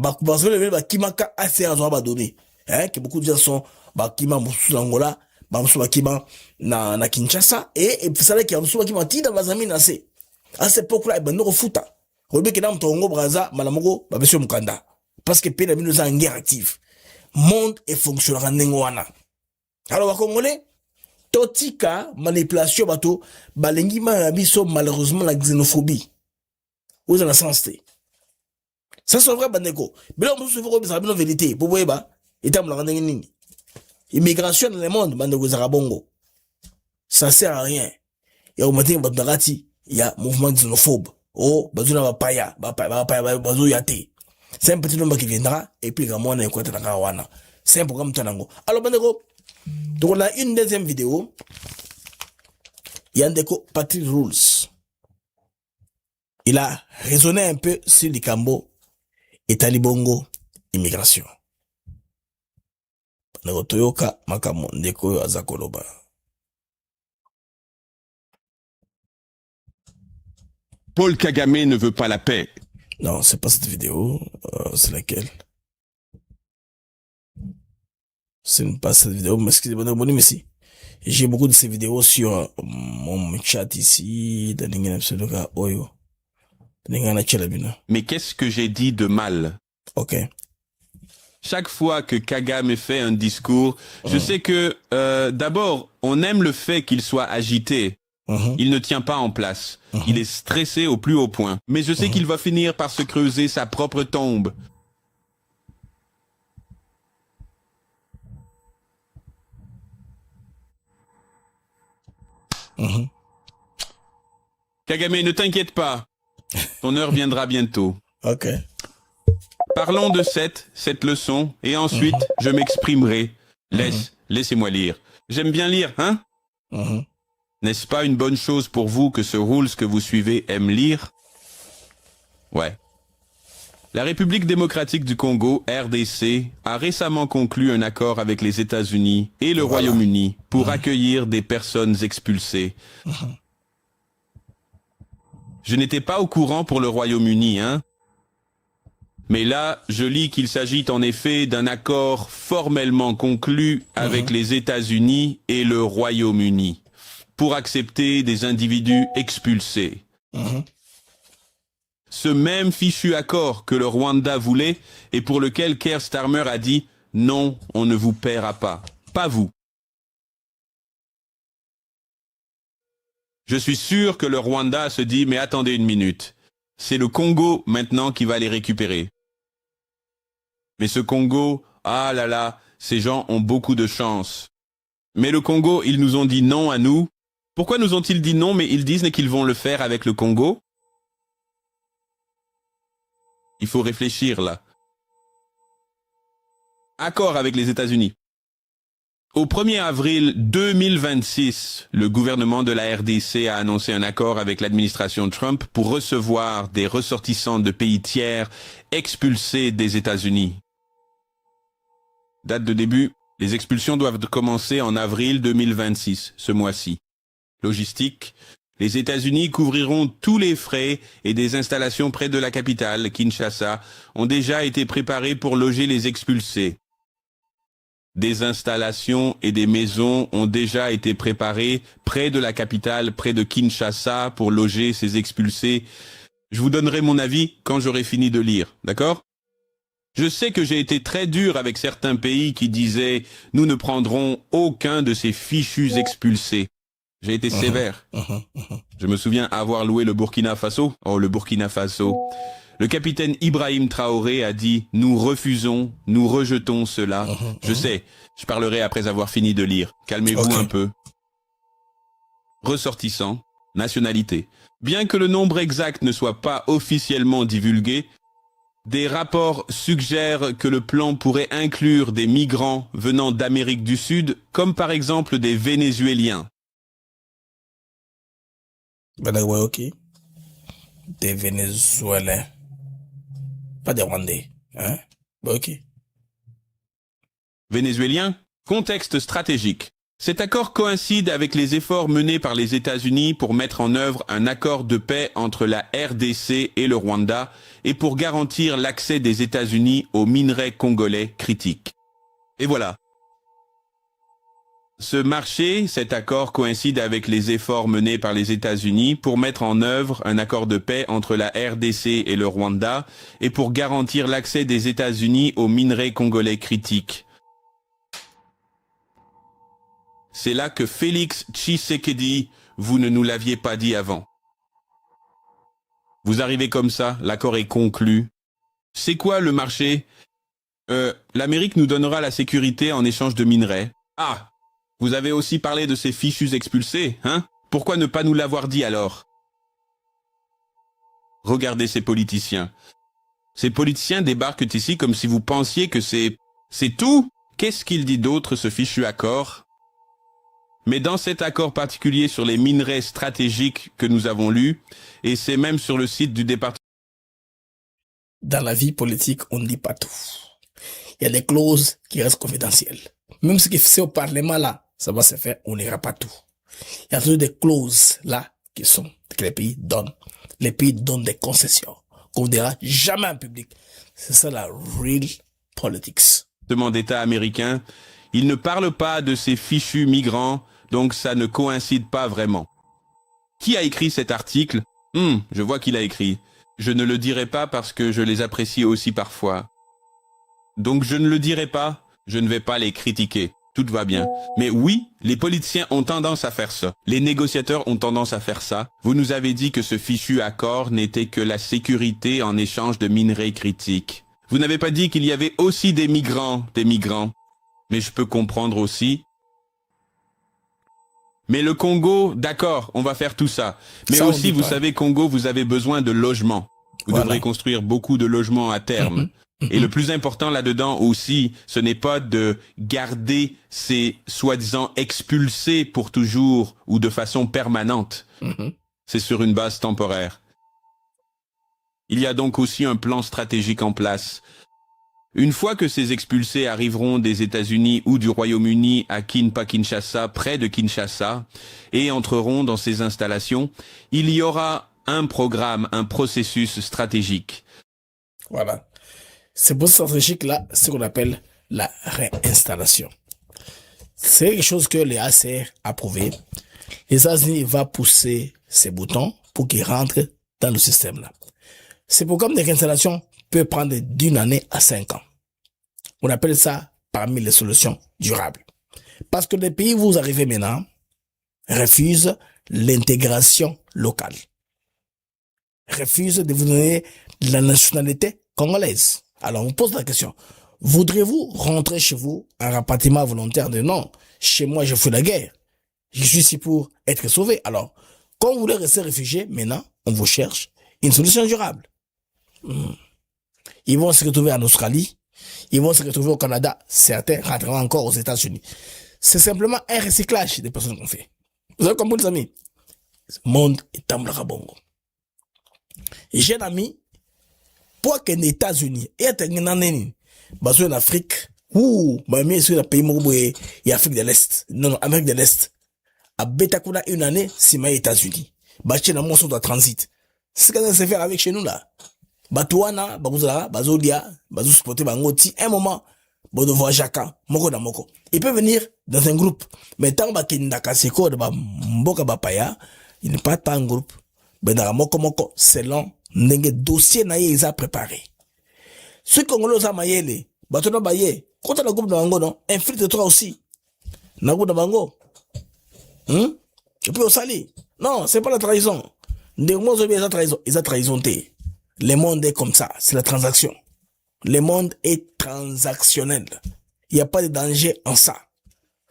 Parce que le Kimaka assez à donner. Hein, que beaucoup de gens sont Bakima Moussou Angola, Bamsou Bakima na Kinshasa, et ça là qui a Moussou Bakima Tida Bazami Nase. À cette époque-là, il y a un futa. Rebé Kenam Tongo Brazza, Malamogo, Babesio Mukanda. Parce que Pédé nous a en guerre active. Monde et fonctionnera Nengoana. Alors, Congolais, Totika, manipulation, bateau, balengi marabiso, malheureusement, la xénophobie. Où est la sens? Ça, c'est vrai, Bandeko. Mais là, on se fait ça, la vérité. Pour vous, bah, et t'as me immigration dans le monde, Bandeko Zarabongo. Ça sert à rien. Et au matin, il y a mouvement xénophobe. Oh, bazuna va paya, bazo yate. C'est un petit nombre qui viendra, et puis, on a un côté dans Kawana. C'est un programme Tanango. Alors, Bandeko, donc on a une deuxième vidéo. Il y a un déco Patrick Rules. Il a raisonné un peu sur les Cambo et Talibongo immigration. Toyoka Makamo Ndeko Azakoloba. Paul Kagame ne veut pas la paix. Non, c'est pas cette vidéo. C'est laquelle? C'est pas cette vidéo, mais excusez-moi, mais si. J'ai beaucoup de ces vidéos sur mon chat ici, Mais qu'est-ce que j'ai dit de mal? Ok. Chaque fois que Kagame fait un discours, je sais que d'abord, on aime le fait qu'il soit agité. Il ne tient pas en place. Il est stressé au plus haut point. Mais je sais qu'il va finir par se creuser sa propre tombe. Kagame, ne t'inquiète pas. Ton heure viendra bientôt. Ok. Parlons de cette leçon, et ensuite, je m'exprimerai. Laissez-moi lire. J'aime bien lire, hein? N'est-ce pas une bonne chose pour vous que ce Rules que vous suivez aime lire? Ouais. La République démocratique du Congo, RDC, a récemment conclu un accord avec les États-Unis et le Royaume-Uni pour accueillir des personnes expulsées. Je n'étais pas au courant pour le Royaume-Uni, hein? Mais là, je lis qu'il s'agit en effet d'un accord formellement conclu avec les États-Unis et le Royaume-Uni pour accepter des individus expulsés. Ce même fichu accord que le Rwanda voulait et pour lequel Keir Starmer a dit « Non, on ne vous paiera pas. Pas vous. » Je suis sûr que le Rwanda se dit « Mais attendez une minute. C'est le Congo maintenant qui va les récupérer. » Mais ce Congo, ah là là, ces gens ont beaucoup de chance. Mais le Congo, ils nous ont dit non à nous. Pourquoi nous ont-ils dit non, mais ils disent qu'ils vont le faire avec le Congo? Il faut réfléchir là. Accord avec les États-Unis. Au 1er avril 2026, le gouvernement de la RDC a annoncé un accord avec l'administration Trump pour recevoir des ressortissants de pays tiers expulsés des États-Unis. Date de début, les expulsions doivent commencer en avril 2026, ce mois-ci. Logistique, les États-Unis couvriront tous les frais et des installations près de la capitale, Kinshasa, ont déjà été préparées pour loger les expulsés. Des installations et des maisons ont déjà été préparées près de la capitale, près de Kinshasa, pour loger ces expulsés. Je vous donnerai mon avis quand j'aurai fini de lire, d'accord? Je sais que j'ai été très dur avec certains pays qui disaient « Nous ne prendrons aucun de ces fichus expulsés ». J'ai été sévère. Je me souviens avoir loué le Burkina Faso. Oh, le Burkina Faso. Le capitaine Ibrahim Traoré a dit « Nous refusons, nous rejetons cela ». Je sais, je parlerai après avoir fini de lire. Calmez-vous un peu. Ressortissants, nationalité. Bien que le nombre exact ne soit pas officiellement divulgué, des rapports suggèrent que le plan pourrait inclure des migrants venant d'Amérique du Sud, comme par exemple des Vénézuéliens. Des Vénézuéliens. Pas des Rwandais. Hein? Ok. Vénézuéliens, contexte stratégique. Cet accord coïncide avec les efforts menés par les États-Unis pour mettre en œuvre un accord de paix entre la RDC et le Rwanda et pour garantir l'accès des États-Unis aux minerais congolais critiques. Et voilà. Ce marché, cet accord coïncide avec les efforts menés par les États-Unis pour mettre en œuvre un accord de paix entre la RDC et le Rwanda et pour garantir l'accès des États-Unis aux minerais congolais critiques. C'est là que Félix Tshisekedi, vous ne nous l'aviez pas dit avant. Vous arrivez comme ça, l'accord est conclu. C'est quoi le marché? L'Amérique nous donnera la sécurité en échange de minerais. Ah, vous avez aussi parlé de ces fichus expulsés, hein? Pourquoi ne pas nous l'avoir dit alors? Regardez ces politiciens. Ces politiciens débarquent ici comme si vous pensiez que c'est tout. Qu'est-ce qu'il dit d'autre, ce fichu accord? Mais dans cet accord particulier sur les minerais stratégiques que nous avons lu, et c'est même sur le site du département... Dans la vie politique, on ne dit pas tout. Il y a des clauses qui restent confidentielles. Même ce qui se fait au Parlement là, ça va se faire, on n'ira pas tout. Il y a toujours des clauses là que les pays donnent. Les pays donnent des concessions qu'on ne dira jamais en public. C'est ça la real politics. d'État américain, il ne parle pas de ces fichus migrants, donc ça ne coïncide pas vraiment. Qui a écrit cet article? Je vois qu'il a écrit. Je ne le dirai pas parce que je les apprécie aussi parfois. Donc je ne le dirai pas, je ne vais pas les critiquer. Tout va bien. Mais oui, les politiciens ont tendance à faire ça. Les négociateurs ont tendance à faire ça. Vous nous avez dit que ce fichu accord n'était que la sécurité en échange de minerais critiques. Vous n'avez pas dit qu'il y avait aussi des migrants. Mais je peux comprendre aussi. Mais le Congo, d'accord, on va faire tout ça. Mais ça, aussi, vous savez, Congo, vous avez besoin de logements. Vous devrez construire beaucoup de logements à terme. Et le plus important là-dedans aussi, ce n'est pas de garder ces soi-disant expulsés pour toujours ou de façon permanente. C'est sur une base temporaire. Il y a donc aussi un plan stratégique en place. Une fois que ces expulsés arriveront des États-Unis ou du Royaume-Uni à Kinshasa, près de Kinshasa, et entreront dans ces installations, il y aura un programme, un processus stratégique. Voilà. Ce processus stratégique-là, c'est ce qu'on appelle la réinstallation. C'est quelque chose que les ACR a approuvé. Les États-Unis vont pousser ces boutons pour qu'ils rentrent dans le système-là. Ce programme de réinstallation peut prendre d'1 année à 5 ans. On appelle ça parmi les solutions durables. Parce que les pays où vous arrivez maintenant refusent l'intégration locale. Refusent de vous donner la nationalité congolaise. Alors, on vous pose la question. Voudrez-vous rentrer chez vous en rapatriement volontaire de non? Chez moi, je fais la guerre. Je suis ici pour être sauvé. Alors, quand vous voulez rester réfugié, maintenant, on vous cherche une solution durable. Ils vont se retrouver en Australie. Ils vont se retrouver au Canada. Certains rentreront encore aux États-Unis. C'est simplement un recyclage des personnes qu'on fait. Vous avez compris, les amis? Le monde est en bongo. J'ai un ami, pour que les États-Unis et en Afrique, mais sur le pays et Afrique de l'Est, non, Amérique de l'Est, à Betakuna une année, c'est les États-Unis. Bâtir la moisson de transit. C'est ce qu'on sait faire avec chez nous là. Batouana, Babouzala, Bazodia, Bazou supporter Bangoti, un moment, Bodo voir Jaka, Moko na Moko. Il peut venir dans un groupe. Mais tant que Kindakaseko de Mboka Bapaya, il n'est pas en groupe. Mais dans Moko Moko, selon les dossiers na ils a préparé. Ceux Congolais ont maillé, Batona Baye, quand on a groupe de Bango, non, infiltre-toi aussi. Na groupe de Bango. Tu peux au sali. Non, c'est pas la trahison. Des mots ils ont trahison. Le monde est comme ça, c'est la transaction. Le monde est transactionnel. Il n'y a pas de danger en ça.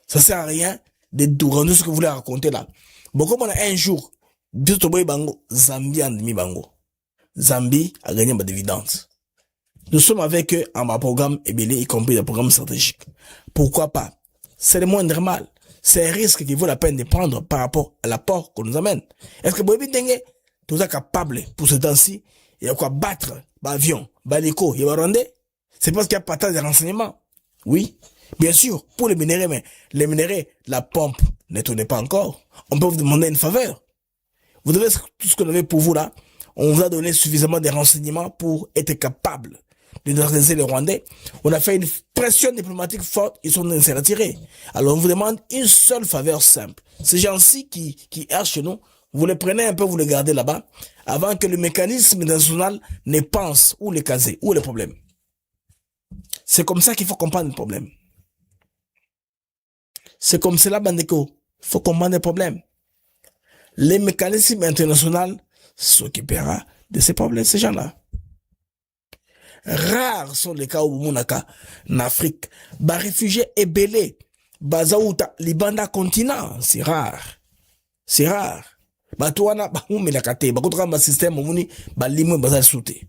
Ça sert à rien de rendre ce que vous voulez raconter là. Bon, comme on a un jour, Zambie a demi bango. Zambie a gagné ma dividende. Nous sommes avec eux en programme EBLE, y compris le programme stratégique. Pourquoi pas? C'est le moins normal. C'est un risque qui vaut la peine de prendre par rapport à l'apport qu'on nous amène. Est-ce que Boébi Dengue, tout ça capable pour ce temps-ci, il y a quoi battre, avion, l'écho, il va rendre? C'est parce qu'il n'y a pas tant de renseignements. Oui. Bien sûr, pour les minéraux, mais les minéraux, la pompe ne tournait pas encore. On peut vous demander une faveur. Vous devez tout ce qu'on avait pour vous là. On vous a donné suffisamment de renseignements pour être capable de neutraliser les Rwandais. On a fait une pression diplomatique forte, ils sont se retirer. Alors on vous demande une seule faveur simple. Ces gens-ci qui errent chez nous, vous les prenez un peu, vous les gardez là-bas, avant que le mécanisme national ne pense où les caser, où les problèmes. C'est comme ça qu'il faut comprendre le problème. C'est comme cela, Bandeko. Il faut comprendre les problèmes. Les mécanismes internationaux s'occupera de ces problèmes, ces gens-là. Rares sont les cas où Mounaka, en Afrique, bah réfugiés et belés, bazaouta, libanda continent, c'est rare. C'est rare. Bah toi, bah mais la kate, bah contre un système, bah limon, bah sauté.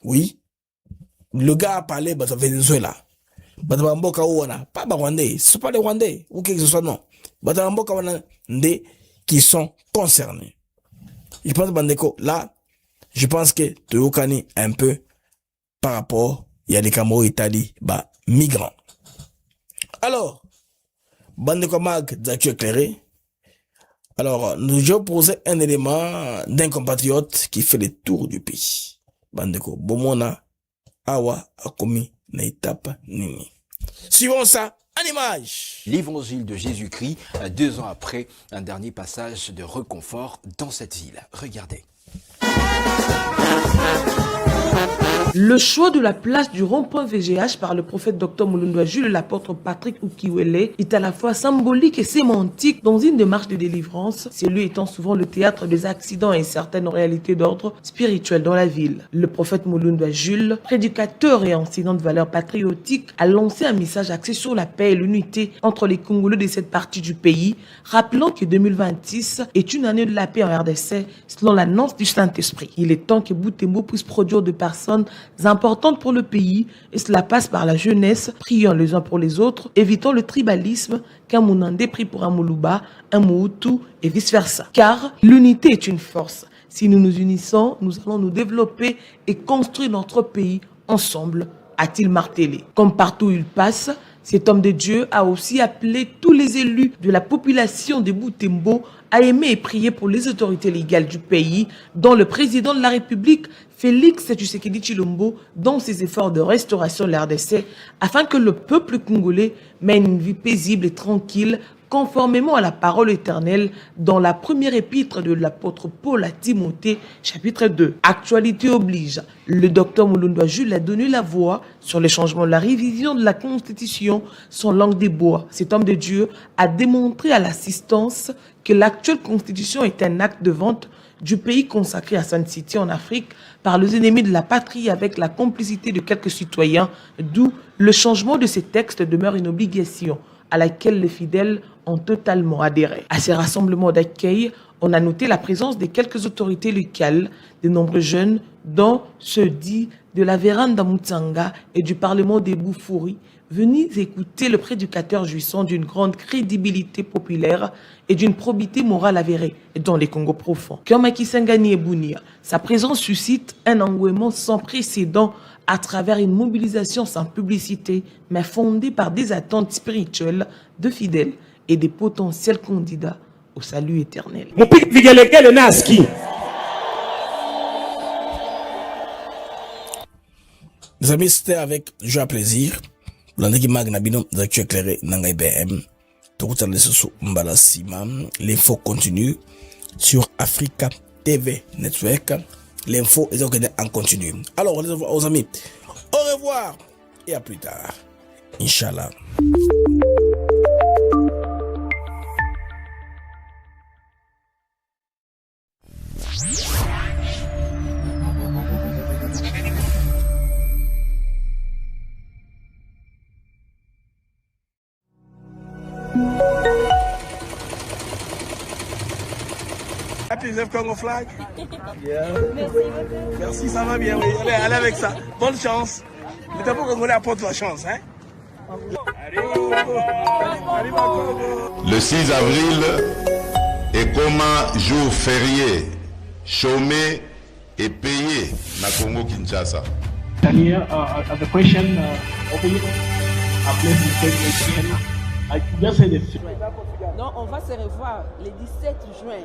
Oui. Le gars a parlé, bah Venezuela. Bah mboka ouana, pas bah Rwandais, c'est pas les Rwandais, ou quelque chose, non. Bah mboka ouana, qui sont concernés. Je pense, Bandeko, là, je pense que tu es un peu par rapport, il y a des Cameroun, Italie, bah, migrants. Alors, Bandeko Mag, d'actu éclairé. Alors, nous avons posé un élément d'un compatriote qui fait le tour du pays. Bandeko, Bomona, Awa, Akomi, Naitapa, Nini. Suivons ça. En image. L'évangile de Jésus-Christ, 2 ans après, un dernier passage de réconfort dans cette ville. Regardez. Le choix de la place du rond-point VGH par le prophète Dr Mulundwa Jules et l'apôtre Patrick Ukiwele est à la fois symbolique et sémantique dans une démarche de délivrance, ces lieux étant souvent le théâtre des accidents et certaines réalités d'ordre spirituel dans la ville. Le prophète Mulundwa Jules, prédicateur et enseignant de valeurs patriotiques, a lancé un message axé sur la paix et l'unité entre les Congolais de cette partie du pays, rappelant que 2026 est une année de la paix en RDC selon l'annonce du Saint-Esprit. Il est temps que Butembo puisse produire de personnes importantes pour le pays et cela passe par la jeunesse, priant les uns pour les autres, évitant le tribalisme qu'un Mounandé prie pour un Moulouba, un Moutou et vice-versa. Car l'unité est une force. Si nous nous unissons, nous allons nous développer et construire notre pays ensemble, a-t-il martelé. Comme partout où il passe, cet homme de Dieu a aussi appelé tous les élus de la population de Butembo à aimer et prier pour les autorités légales du pays, dont le président de la République, Félix Tshisekedi Tshilombo, dans ses efforts de restauration de la RDC, afin que le peuple congolais mène une vie paisible et tranquille, conformément à la parole éternelle dans la première épître de l'apôtre Paul à Timothée, chapitre 2. Actualité oblige, le docteur Mulundwa Jules a donné la voix sur les changements de la révision de la Constitution sans langue des bois. Cet homme de Dieu a démontré à l'assistance que l'actuelle Constitution est un acte de vente du pays consacré à Sun City en Afrique par les ennemis de la patrie avec la complicité de quelques citoyens, d'où le changement de ces textes demeure une obligation à laquelle les fidèles ont totalement adhéré. À ces rassemblements d'accueil, on a noté la présence de quelques autorités locales, de nombreux jeunes, dont ceux dits de la Véranda Mutsanga et du Parlement des Boufouri, venus écouter le prédicateur jouissant d'une grande crédibilité populaire et d'une probité morale avérée dans les Congos profonds. Comme à Kisangani et Bounia, sa présence suscite un engouement sans précédent à travers une mobilisation sans publicité, mais fondée par des attentes spirituelles de fidèles et des potentiels candidats au salut éternel. Les amis, c'était avec joie et plaisir. L'année magna binom d'actu éclairé Nanga BM. L'info continue sur Africa TV Network. L'info est en continu. Alors, aux amis, au revoir et à plus tard. Inch'Allah. Happy Love Congo Flag. Yeah. Merci, ça va bien, oui. Allez avec ça. Bonne chance. Le drapeau congolais apporte la chance, hein. Le 6 avril est comme un jour férié, chômé et payé na Congo Kinshasa. Can you, the question over here? appelé pour faire des films. Tu dois faire des films. Non, on va se revoir le 17 juin.